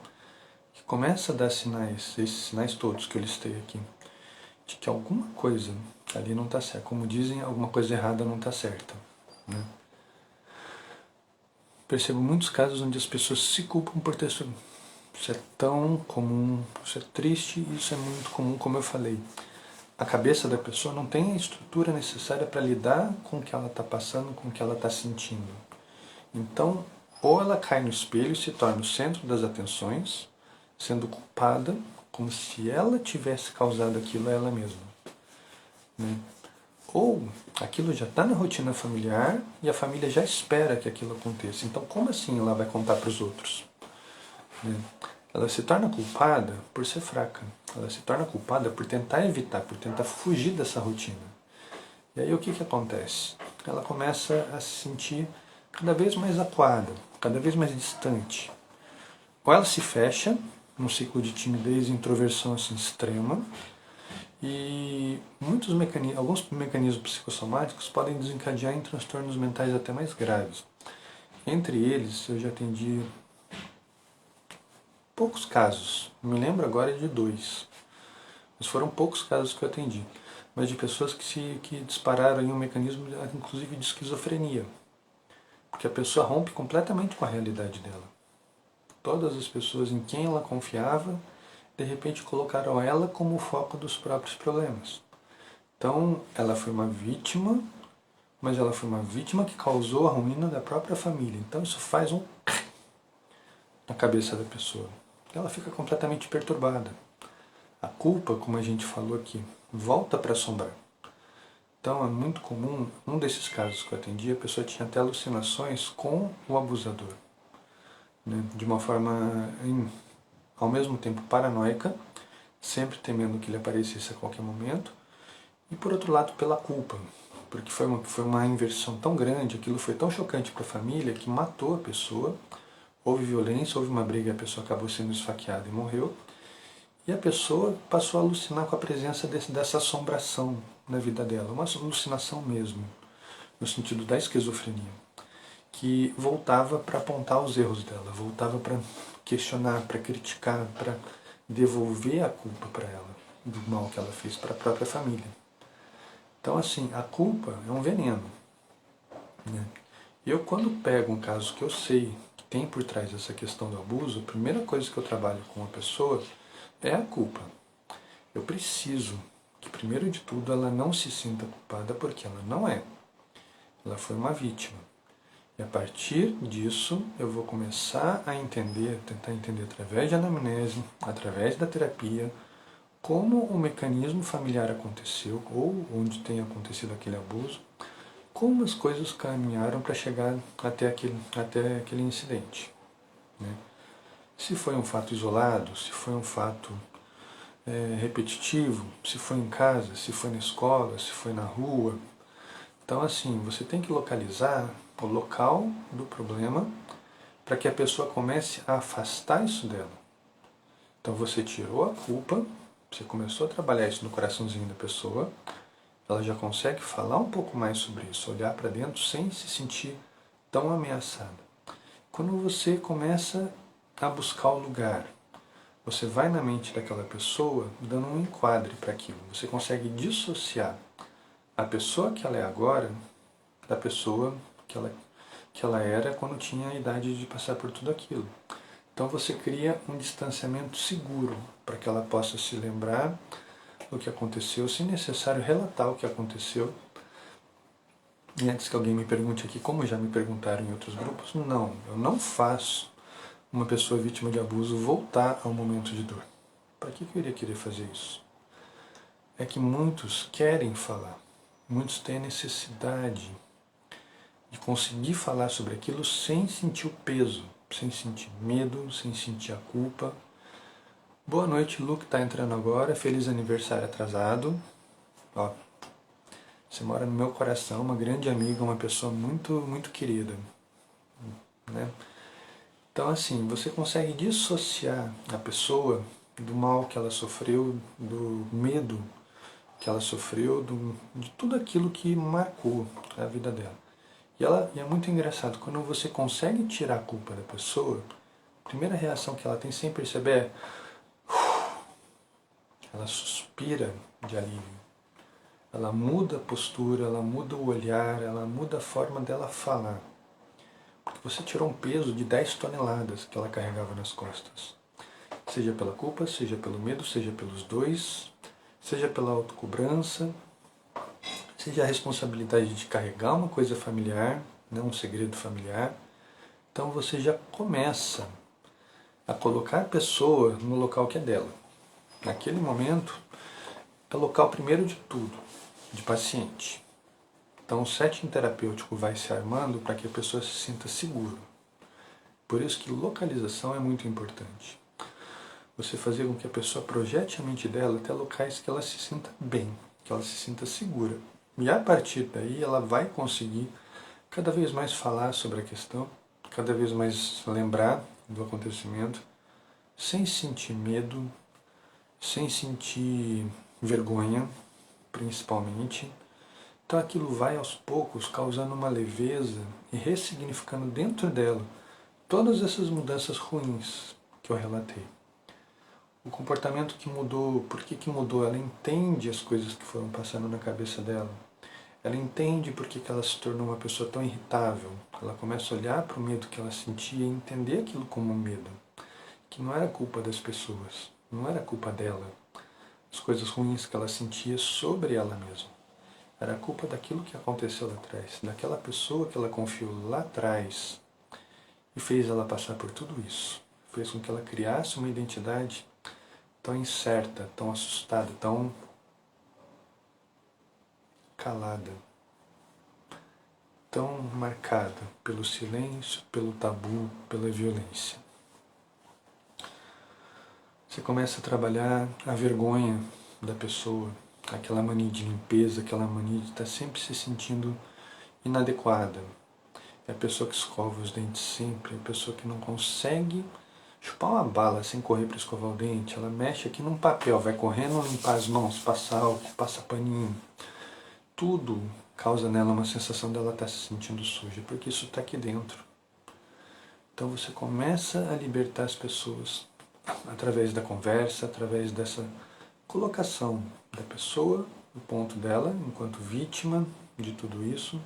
Que começa a dar sinais, esses sinais todos que eu listei aqui, de que alguma coisa ali não está certa. Como dizem, alguma coisa errada não está certa, né? Percebo muitos casos onde as pessoas se culpam por ter isso. Isso é tão comum, isso é triste e isso é muito comum, como eu falei. A cabeça da pessoa não tem a estrutura necessária para lidar com o que ela está passando, com o que ela está sentindo. Então, ou ela cai no espelho e se torna o centro das atenções, sendo culpada, como se ela tivesse causado aquilo a ela mesma, né? Ou aquilo já está na rotina familiar e a família já espera que aquilo aconteça. Então, como assim ela vai contar para os outros? Né? Ela se torna culpada por ser fraca. Ela se torna culpada por tentar evitar, por tentar fugir dessa rotina. E aí o que acontece? Ela começa a se sentir cada vez mais acuada, cada vez mais distante. Ou ela se fecha num ciclo de timidez e introversão assim, extrema, e alguns mecanismos psicossomáticos podem desencadear em transtornos mentais até mais graves. Entre eles, eu já atendi poucos casos, me lembro agora de 2, mas foram poucos casos que eu atendi, mas de pessoas que dispararam em um mecanismo, inclusive de esquizofrenia, porque a pessoa rompe completamente com a realidade dela. Todas as pessoas em quem ela confiava, de repente colocaram ela como o foco dos próprios problemas. Então, ela foi uma vítima, mas ela foi uma vítima que causou a ruína da própria família. Então, isso faz um na cabeça da pessoa. Ela fica completamente perturbada. A culpa, como a gente falou aqui, volta para assombrar. Então, é muito comum, um desses casos que eu atendi, a pessoa tinha até alucinações com o abusador, né? De uma forma ao mesmo tempo paranoica, sempre temendo que ele aparecesse a qualquer momento, e por outro lado pela culpa, porque foi uma inversão tão grande, aquilo foi tão chocante para a família que matou a pessoa, houve violência, houve uma briga, a pessoa acabou sendo esfaqueada e morreu, e a pessoa passou a alucinar com a presença dessa assombração na vida dela, uma alucinação mesmo, no sentido da esquizofrenia, que voltava para apontar os erros dela, voltava para questionar, para criticar, para devolver a culpa para ela, do mal que ela fez para a própria família. Então, assim, a culpa é um veneno. Né? Eu, quando pego um caso que eu sei que tem por trás essa questão do abuso, a primeira coisa que eu trabalho com a pessoa é a culpa. Eu preciso que, primeiro de tudo, ela não se sinta culpada, porque ela não é. Ela foi uma vítima. E a partir disso, eu vou começar a entender, tentar entender através de anamnese, através da terapia, como o mecanismo familiar aconteceu, ou onde tem acontecido aquele abuso, como as coisas caminharam para chegar até aquele incidente. Né? Se foi um fato isolado, se foi um fato repetitivo, se foi em casa, se foi na escola, se foi na rua. Então, assim, você tem que localizar o local do problema para que a pessoa comece a afastar isso dela. Então, você tirou a culpa, você começou a trabalhar isso no coraçãozinho da pessoa, ela já consegue falar um pouco mais sobre isso, olhar para dentro sem se sentir tão ameaçada. Quando você começa a buscar o lugar, você vai na mente daquela pessoa dando um enquadre para aquilo. Você consegue dissociar a pessoa que ela é agora da pessoa que ela era quando tinha a idade de passar por tudo aquilo. Então você cria um distanciamento seguro para que ela possa se lembrar do que aconteceu, se necessário relatar o que aconteceu. E antes que alguém me pergunte aqui, como já me perguntaram em outros grupos, não, eu não faço uma pessoa vítima de abuso voltar ao momento de dor. Para que eu iria querer fazer isso? É que muitos querem falar, muitos têm a necessidade de conseguir falar sobre aquilo sem sentir o peso, sem sentir medo, sem sentir a culpa. Boa noite, Lu, que está entrando agora. Feliz aniversário atrasado. Ó, você mora no meu coração, uma grande amiga, uma pessoa muito, muito querida. Né? Então, assim, você consegue dissociar a pessoa do mal que ela sofreu, do medo que ela sofreu, de tudo aquilo que marcou a vida dela. E é muito engraçado, quando você consegue tirar a culpa da pessoa, a primeira reação que ela tem sem perceber é ela suspira de alívio. Ela muda a postura, ela muda o olhar, ela muda a forma dela falar. Porque você tirou um peso de 10 toneladas que ela carregava nas costas. Seja pela culpa, seja pelo medo, seja pelos dois, seja pela autocobrança, seja a responsabilidade de carregar uma coisa familiar, né, um segredo familiar. Então você já começa a colocar a pessoa no local que é dela. Naquele momento, é o local primeiro de tudo, de paciente. Então o setting terapêutico vai se armando para que a pessoa se sinta segura. Por isso que localização é muito importante. Você fazer com que a pessoa projete a mente dela até locais que ela se sinta bem, que ela se sinta segura. E a partir daí ela vai conseguir cada vez mais falar sobre a questão, cada vez mais lembrar do acontecimento, sem sentir medo, sem sentir vergonha, principalmente. Então aquilo vai aos poucos causando uma leveza e ressignificando dentro dela todas essas mudanças ruins que eu relatei. O comportamento que mudou, por que mudou? Ela entende as coisas que foram passando na cabeça dela. Ela entende por que ela se tornou uma pessoa tão irritável. Ela começa a olhar para o medo que ela sentia e entender aquilo como um medo. Que não era culpa das pessoas, não era culpa dela. As coisas ruins que ela sentia sobre ela mesma. Era culpa daquilo que aconteceu lá atrás, daquela pessoa que ela confiou lá atrás e fez ela passar por tudo isso. Fez com que ela criasse uma identidade tão incerta, tão assustada, tão calada, tão marcada pelo silêncio, pelo tabu, pela violência. Você começa a trabalhar a vergonha da pessoa, aquela mania de limpeza, aquela mania de estar sempre se sentindo inadequada. É a pessoa que escova os dentes sempre, é a pessoa que não consegue chupar uma bala sem correr para escovar o dente. Ela mexe aqui num papel, vai correndo limpar as mãos, passar álcool, passa paninho. Tudo causa nela uma sensação dela estar se sentindo suja, porque isso está aqui dentro. Então você começa a libertar as pessoas através da conversa, através dessa colocação da pessoa, no ponto dela, enquanto vítima de tudo isso,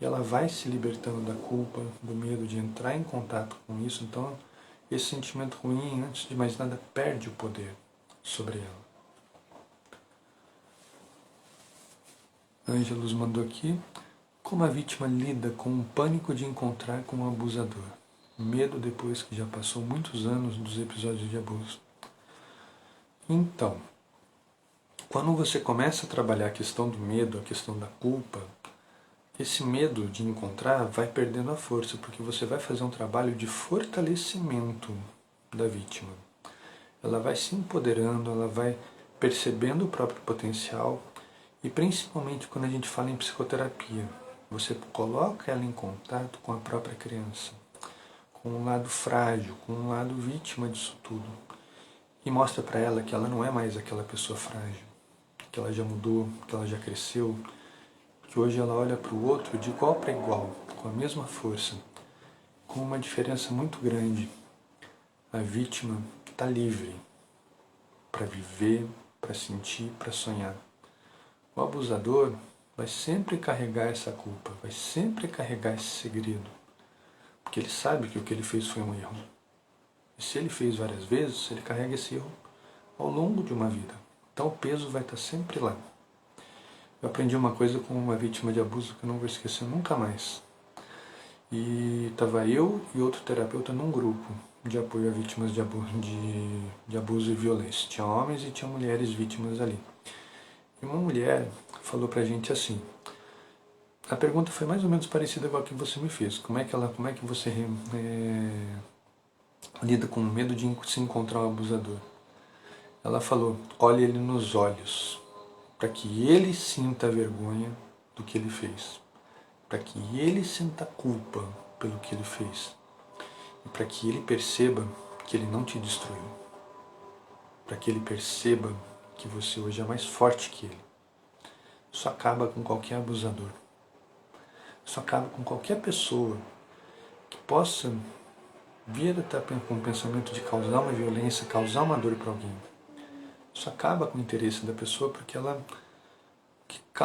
e ela vai se libertando da culpa, do medo de entrar em contato com isso. Então, esse sentimento ruim, antes de mais nada, perde o poder sobre ela. Ângelos mandou aqui: como a vítima lida com o pânico de encontrar com o abusador? Medo depois que já passou muitos anos dos episódios de abuso. Então, quando você começa a trabalhar a questão do medo, a questão da culpa, esse medo de encontrar vai perdendo a força, porque você vai fazer um trabalho de fortalecimento da vítima. Ela vai se empoderando, ela vai percebendo o próprio potencial, e principalmente quando a gente fala em psicoterapia, você coloca ela em contato com a própria criança, com um lado frágil, com um lado vítima disso tudo, e mostra para ela que ela não é mais aquela pessoa frágil, que ela já mudou, que ela já cresceu, que hoje ela olha para o outro de igual para igual, com a mesma força, com uma diferença muito grande. A vítima está livre para viver, para sentir, para sonhar. O abusador vai sempre carregar essa culpa, vai sempre carregar esse segredo, porque ele sabe que o que ele fez foi um erro. E se ele fez várias vezes, ele carrega esse erro ao longo de uma vida. Então o peso vai estar sempre lá. Eu aprendi uma coisa com uma vítima de abuso que eu não vou esquecer nunca mais. E estava eu e outro terapeuta num grupo de apoio a vítimas de abuso e violência. Tinha homens e tinha mulheres vítimas ali. E uma mulher falou pra gente assim: a pergunta foi mais ou menos parecida com a que você me fez. Como é que você lida com o medo de se encontrar um abusador? Ela falou: olhe ele nos olhos, para que ele sinta a vergonha do que ele fez, para que ele sinta culpa pelo que ele fez, e para que ele perceba que ele não te destruiu, para que ele perceba que você hoje é mais forte que ele. Isso acaba com qualquer abusador. Isso acaba com qualquer pessoa que possa vir até com o pensamento de causar uma violência, causar uma dor para alguém. Isso acaba com o interesse da pessoa, porque ela,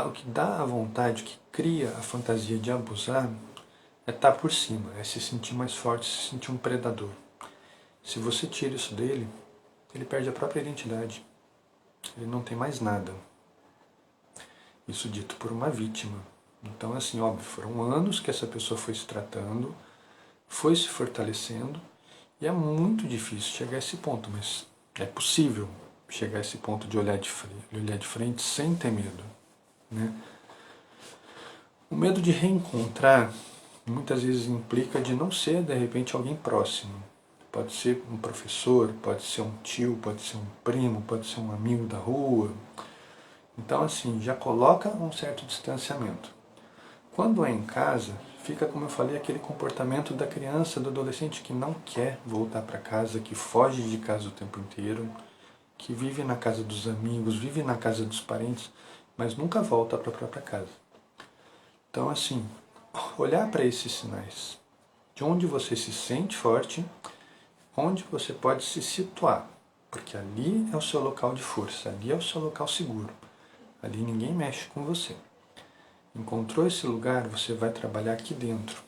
o que dá a vontade, o que cria a fantasia de abusar, é estar por cima, é se sentir mais forte, se sentir um predador. Se você tira isso dele, ele perde a própria identidade. Ele não tem mais nada. Isso dito por uma vítima. Então, assim, óbvio, foram anos que essa pessoa foi se tratando, foi se fortalecendo, e é muito difícil chegar a esse ponto, mas é possível chegar a esse ponto de olhar de frente sem ter medo, né? O medo de reencontrar muitas vezes implica de não ser, de repente, alguém próximo. Pode ser um professor, pode ser um tio, pode ser um primo, pode ser um amigo da rua. Então, assim, já coloca um certo distanciamento. Quando é em casa, fica, como eu falei, aquele comportamento da criança, do adolescente que não quer voltar para casa, que foge de casa o tempo inteiro, que vive na casa dos amigos, vive na casa dos parentes, mas nunca volta para a própria casa. Então, assim, olhar para esses sinais, de onde você se sente forte, onde você pode se situar, porque ali é o seu local de força, ali é o seu local seguro, ali ninguém mexe com você. Encontrou esse lugar, você vai trabalhar aqui dentro.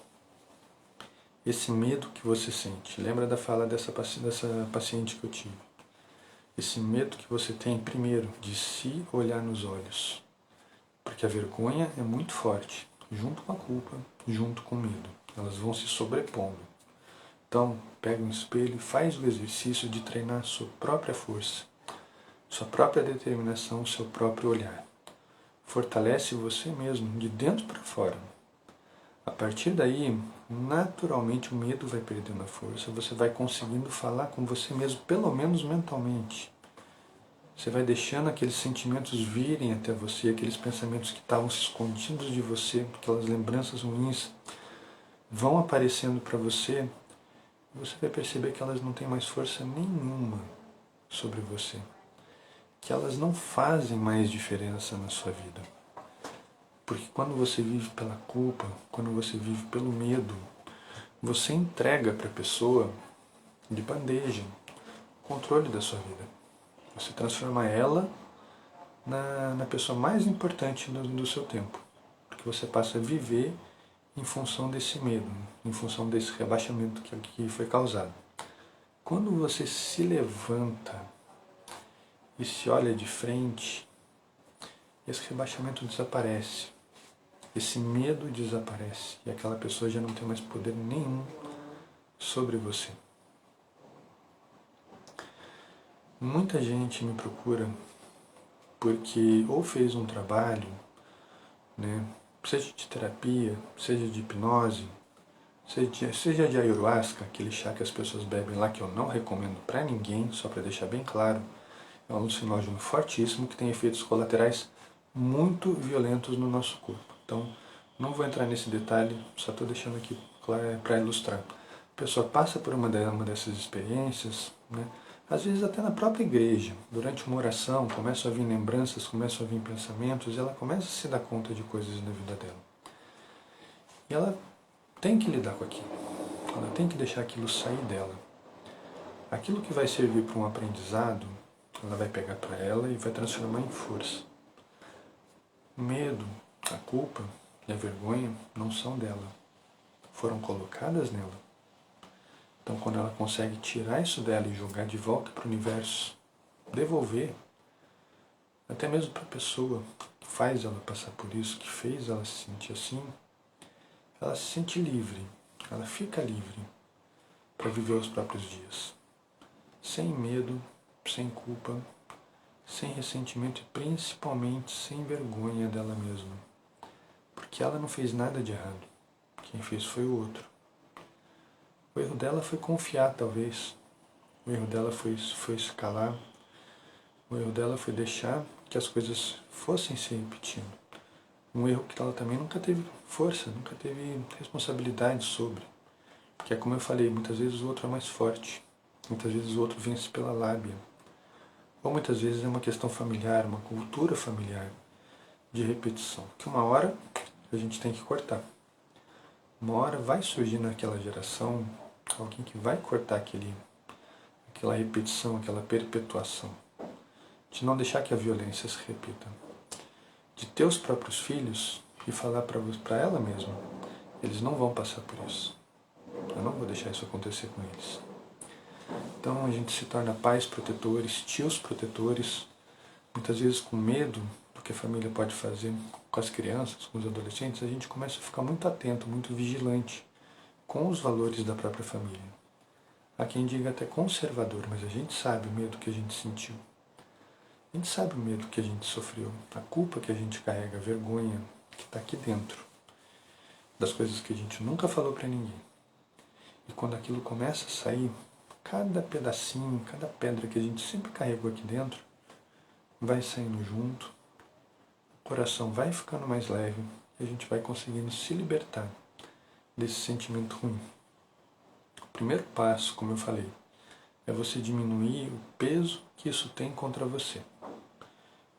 Esse medo que você sente, lembra da fala dessa paciente que eu tive? Esse medo que você tem, primeiro, de se olhar nos olhos, porque a vergonha é muito forte, junto com a culpa, junto com o medo. Elas vão se sobrepondo. Então, pega um espelho e faz o exercício de treinar sua própria força, sua própria determinação, seu próprio olhar. Fortalece você mesmo, de dentro para fora. A partir daí, naturalmente o medo vai perdendo a força, você vai conseguindo falar com você mesmo, pelo menos mentalmente. Você vai deixando aqueles sentimentos virem até você, aqueles pensamentos que estavam escondidos de você, aquelas lembranças ruins vão aparecendo para você, e você vai perceber que elas não têm mais força nenhuma sobre você, que elas não fazem mais diferença na sua vida. Porque quando você vive pela culpa, quando você vive pelo medo, você entrega para a pessoa de bandeja o controle da sua vida. Você transforma ela na pessoa mais importante do seu tempo. Porque você passa a viver em função desse medo, em função desse rebaixamento que foi causado. Quando você se levanta e se olha de frente, esse rebaixamento desaparece, esse medo desaparece e aquela pessoa já não tem mais poder nenhum sobre você. Muita gente me procura porque ou fez um trabalho, né, seja de terapia, seja de hipnose, seja de ayahuasca, aquele chá que as pessoas bebem lá que eu não recomendo para ninguém, só para deixar bem claro, é um alucinógeno fortíssimo que tem efeitos colaterais muito violentos no nosso corpo. Então, não vou entrar nesse detalhe, só estou deixando aqui para ilustrar. A pessoa passa por uma dessas experiências, né? Às vezes até na própria igreja, durante uma oração, começam a vir lembranças, começam a vir pensamentos, e ela começa a se dar conta de coisas na vida dela. E ela tem que lidar com aquilo, ela tem que deixar aquilo sair dela. Aquilo que vai servir para um aprendizado, ela vai pegar para ela e vai transformar em força. O medo, a culpa e a vergonha não são dela, foram colocadas nela. Então, quando ela consegue tirar isso dela e jogar de volta para o universo, devolver, até mesmo para a pessoa que faz ela passar por isso, que fez ela se sentir assim, ela se sente livre, ela fica livre para viver os próprios dias, sem medo, sem culpa, sem ressentimento e principalmente sem vergonha dela mesma, porque ela não fez nada de errado, quem fez foi o outro. O erro dela foi confiar, talvez. O erro dela foi se calar. O erro dela foi deixar que as coisas fossem se repetindo. Um erro que ela também nunca teve força, nunca teve responsabilidade sobre. Porque é como eu falei, muitas vezes o outro é mais forte. Muitas vezes o outro vence pela lábia. Ou muitas vezes é uma questão familiar, uma cultura familiar de repetição. Que uma hora a gente tem que cortar. Uma hora vai surgir naquela geração alguém que vai cortar aquela repetição, aquela perpetuação. De não deixar que a violência se repita. De ter os próprios filhos e falar para ela mesma, eles não vão passar por isso. Eu não vou deixar isso acontecer com eles. Então a gente se torna pais protetores, tios protetores, muitas vezes com medo do que a família pode fazer com as crianças, com os adolescentes, a gente começa a ficar muito atento, muito vigilante com os valores da própria família. Há quem diga até conservador, mas a gente sabe o medo que a gente sentiu. A gente sabe o medo que a gente sofreu, a culpa que a gente carrega, a vergonha que está aqui dentro, das coisas que a gente nunca falou para ninguém. E quando aquilo começa a sair, cada pedacinho, cada pedra que a gente sempre carregou aqui dentro, vai saindo junto, o coração vai ficando mais leve e a gente vai conseguindo se libertar desse sentimento ruim. O primeiro passo, como eu falei, é você diminuir o peso que isso tem contra você.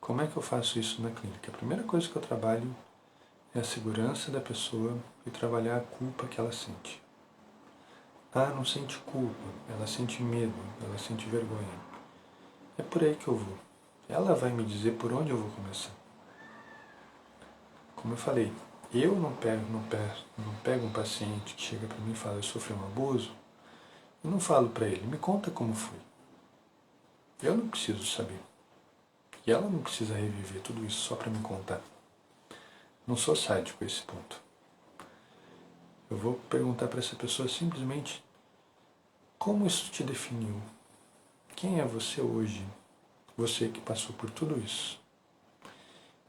Como é que eu faço isso na clínica? A primeira coisa que eu trabalho é a segurança da pessoa e trabalhar a culpa que ela sente. Ah, não sente culpa, ela sente medo, ela sente vergonha. É por aí que eu vou. Ela vai me dizer por onde eu vou começar. Como eu falei, eu não pego um paciente que chega para mim e fala, eu sofri um abuso, e não falo para ele, me conta como foi. Eu não preciso saber. E ela não precisa reviver tudo isso só para me contar. Não sou sádico a esse ponto. Eu vou perguntar para essa pessoa simplesmente como isso te definiu. Quem é você hoje? Você que passou por tudo isso.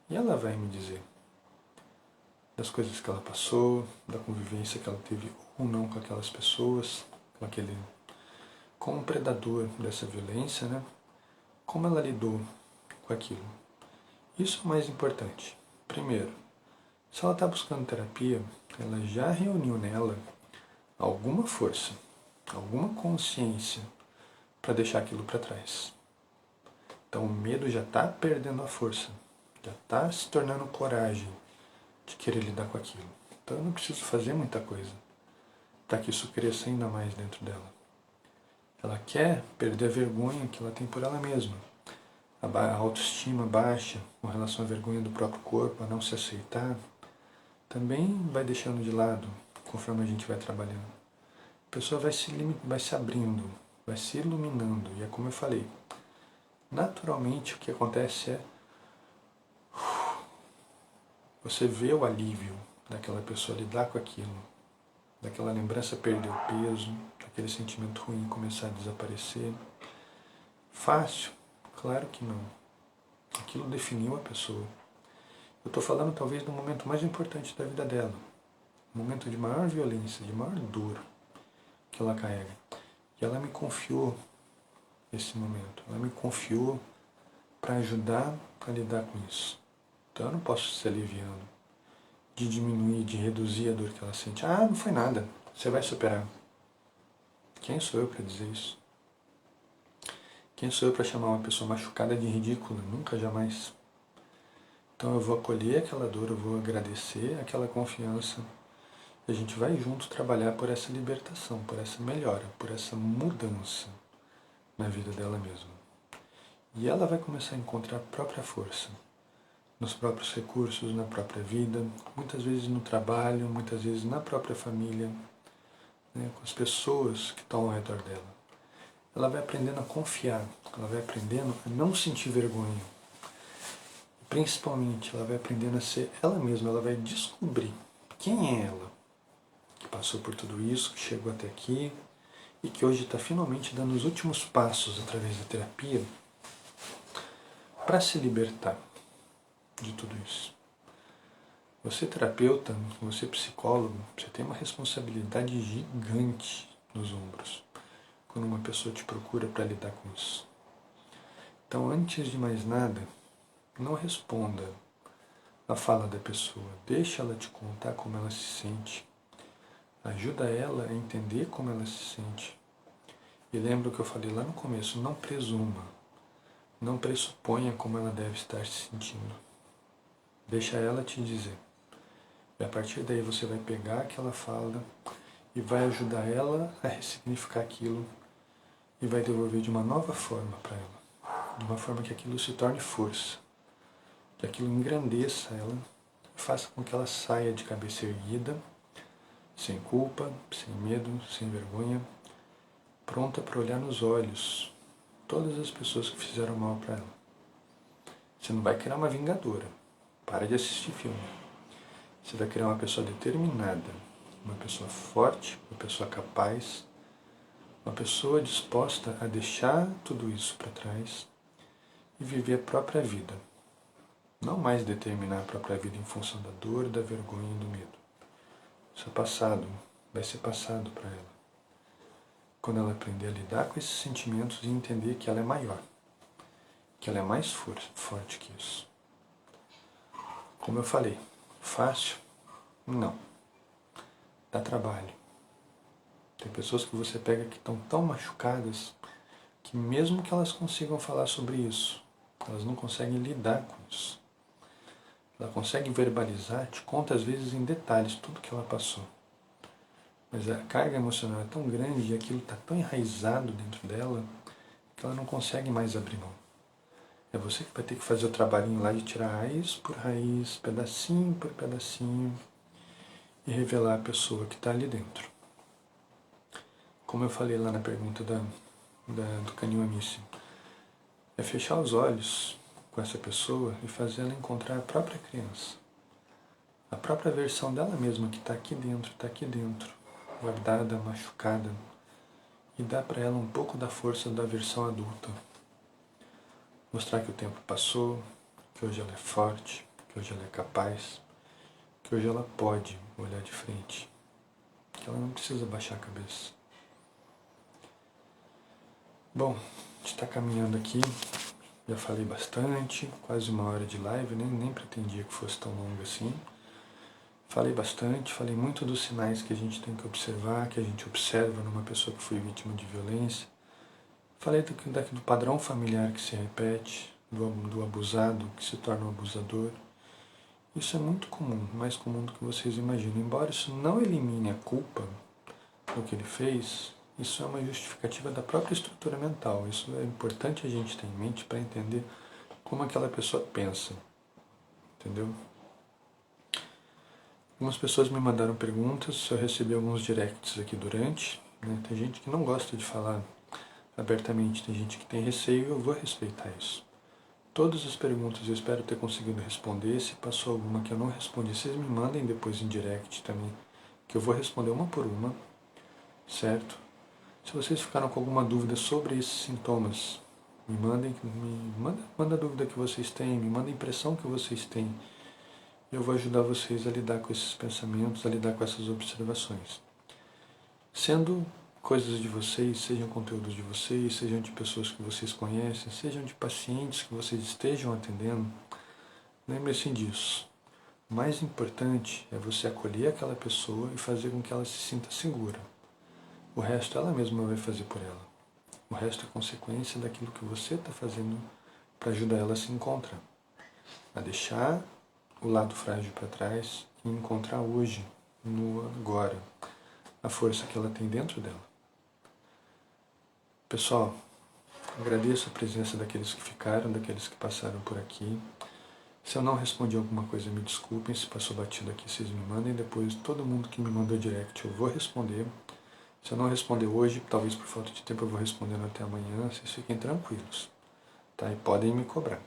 E ela vai me dizer. das coisas que ela passou, da convivência que ela teve ou não com aquelas pessoas, com o predador dessa violência, né? Como ela lidou com aquilo. Isso é o mais importante. Primeiro, se ela está buscando terapia, ela já reuniu nela alguma força, alguma consciência para deixar aquilo para trás. Então o medo já está perdendo a força, já está se tornando coragem de querer lidar com aquilo. Então eu não preciso fazer muita coisa para que isso cresça ainda mais dentro dela. Ela quer perder a vergonha que ela tem por ela mesma. A autoestima baixa com relação à vergonha do próprio corpo, a não se aceitar, também vai deixando de lado conforme a gente vai trabalhando. A pessoa vai se abrindo, vai se iluminando. E é como eu falei, naturalmente o que acontece é você vê o alívio daquela pessoa lidar com aquilo, daquela lembrança perder o peso, daquele sentimento ruim começar a desaparecer. Fácil? Claro que não. Aquilo definiu a pessoa. Eu estou falando talvez do momento mais importante da vida dela, o momento de maior violência, de maior dor que ela carrega. E ela me confiou esse momento, ela me confiou para ajudar a lidar com isso. Então eu não posso ser aliviando, de diminuir, de reduzir a dor que ela sente. Ah, não foi nada, você vai superar. Quem sou eu para dizer isso? Quem sou eu para chamar uma pessoa machucada de ridícula? Nunca, jamais. Então eu vou acolher aquela dor, eu vou agradecer aquela confiança. E a gente vai junto trabalhar por essa libertação, por essa melhora, por essa mudança na vida dela mesma. E ela vai começar a encontrar a própria força, nos próprios recursos, na própria vida, muitas vezes no trabalho, muitas vezes na própria família, né, com as pessoas que estão ao redor dela. Ela vai aprendendo a confiar, ela vai aprendendo a não sentir vergonha. Principalmente, ela vai aprendendo a ser ela mesma, ela vai descobrir quem é ela, que passou por tudo isso, que chegou até aqui e que hoje está finalmente dando os últimos passos através da terapia para se libertar de tudo isso. Você terapeuta, você psicólogo, você tem uma responsabilidade gigante nos ombros quando uma pessoa te procura para lidar com isso. Então, antes de mais nada, não responda a fala da pessoa, deixa ela te contar como ela se sente, ajuda ela a entender como ela se sente. E lembra o que eu falei lá no começo, não presuma, não pressuponha como ela deve estar se sentindo. Deixa ela te dizer. E a partir daí você vai pegar aquela fala e vai ajudar ela a ressignificar aquilo e vai devolver de uma nova forma para ela. De uma forma que aquilo se torne força, que aquilo engrandeça ela e faça com que ela saia de cabeça erguida, sem culpa, sem medo, sem vergonha, pronta para olhar nos olhos todas as pessoas que fizeram mal para ela. Você não vai criar uma vingadora. Para de assistir filme. Você vai criar uma pessoa determinada, uma pessoa forte, uma pessoa capaz, uma pessoa disposta a deixar tudo isso para trás e viver a própria vida. Não mais determinar a própria vida em função da dor, da vergonha e do medo. Isso é passado, vai ser passado para ela. Quando ela aprender a lidar com esses sentimentos e entender que ela é maior, que ela é mais forte que isso. Como eu falei, fácil? Não. Dá trabalho. Tem pessoas que você pega que estão tão machucadas que mesmo que elas consigam falar sobre isso, elas não conseguem lidar com isso. Ela consegue verbalizar, te conta às vezes em detalhes tudo que ela passou. Mas a carga emocional é tão grande e aquilo está tão enraizado dentro dela que ela não consegue mais abrir mão. É você que vai ter que fazer o trabalhinho lá de tirar raiz por raiz, pedacinho por pedacinho e revelar a pessoa que está ali dentro. Como eu falei lá na pergunta do Canil Amici, é fechar os olhos com essa pessoa e fazer ela encontrar a própria criança. A própria versão dela mesma que está aqui dentro, guardada, machucada, e dar para ela um pouco da força da versão adulta. Mostrar que o tempo passou, que hoje ela é forte, que hoje ela é capaz, que hoje ela pode olhar de frente, que ela não precisa baixar a cabeça. Bom, a gente está caminhando aqui, já falei bastante, quase 1 hora de live, nem pretendia que fosse tão longa assim. Falei bastante, falei muito dos sinais que a gente tem que observar, que a gente observa numa pessoa que foi vítima de violência. Falei do padrão familiar que se repete, do abusado que se torna um abusador. Isso é muito comum, mais comum do que vocês imaginam. Embora isso não elimine a culpa do que ele fez, isso é uma justificativa da própria estrutura mental. Isso é importante a gente ter em mente para entender como aquela pessoa pensa. Entendeu? Algumas pessoas me mandaram perguntas, eu recebi alguns directs aqui durante. Tem gente que não gosta de falar abertamente, tem gente que tem receio, eu vou respeitar isso. Todas as perguntas eu espero ter conseguido responder. Se passou alguma que eu não respondi, vocês me mandem depois em direct também, que eu vou responder uma por uma, certo? Se vocês ficaram com alguma dúvida sobre esses sintomas, manda a dúvida que vocês têm, me manda a impressão que vocês têm. Eu vou ajudar vocês a lidar com esses pensamentos, a lidar com essas observações. Sendo coisas de vocês, sejam conteúdos de vocês, sejam de pessoas que vocês conhecem, sejam de pacientes que vocês estejam atendendo, lembre-se disso. O mais importante é você acolher aquela pessoa e fazer com que ela se sinta segura. O resto ela mesma vai fazer por ela. O resto é consequência daquilo que você está fazendo para ajudar ela a se encontrar. A deixar o lado frágil para trás e encontrar hoje, no agora, a força que ela tem dentro dela. Pessoal, agradeço a presença daqueles que ficaram, daqueles que passaram por aqui. Se eu não respondi alguma coisa, me desculpem. Se passou batido aqui, vocês me mandem. Depois, todo mundo que me mandou direct, eu vou responder. Se eu não responder hoje, talvez por falta de tempo, eu vou respondendo até amanhã. Vocês fiquem tranquilos, tá? E podem me cobrar.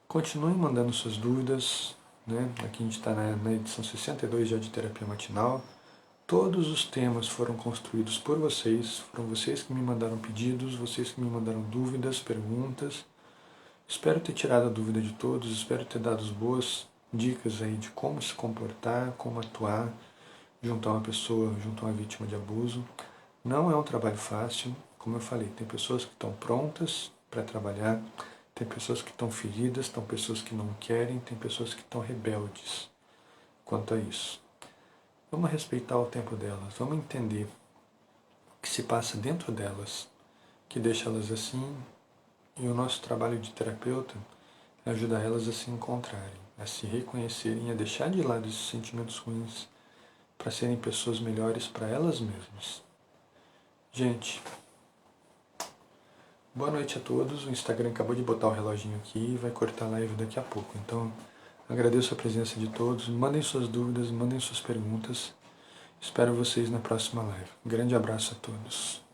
Continuem mandando suas dúvidas, né? Aqui a gente está na edição 62 já de Terapia Matinal. Todos os temas foram construídos por vocês, foram vocês que me mandaram pedidos, vocês que me mandaram dúvidas, perguntas. Espero ter tirado a dúvida de todos, espero ter dado boas dicas aí de como se comportar, como atuar junto a uma pessoa, junto a uma vítima de abuso. Não é um trabalho fácil, como eu falei, tem pessoas que estão prontas para trabalhar, tem pessoas que estão feridas, tem pessoas que não querem, tem pessoas que estão rebeldes quanto a isso. Vamos respeitar o tempo delas, vamos entender o que se passa dentro delas, que deixa elas assim, e o nosso trabalho de terapeuta é ajudar elas a se encontrarem, a se reconhecerem, a deixar de lado esses sentimentos ruins, para serem pessoas melhores para elas mesmas. Gente, boa noite a todos. O Instagram acabou de botar o reloginho aqui e vai cortar a live daqui a pouco. Então, agradeço a presença de todos. Mandem suas dúvidas, mandem suas perguntas. Espero vocês na próxima live. Um grande abraço a todos.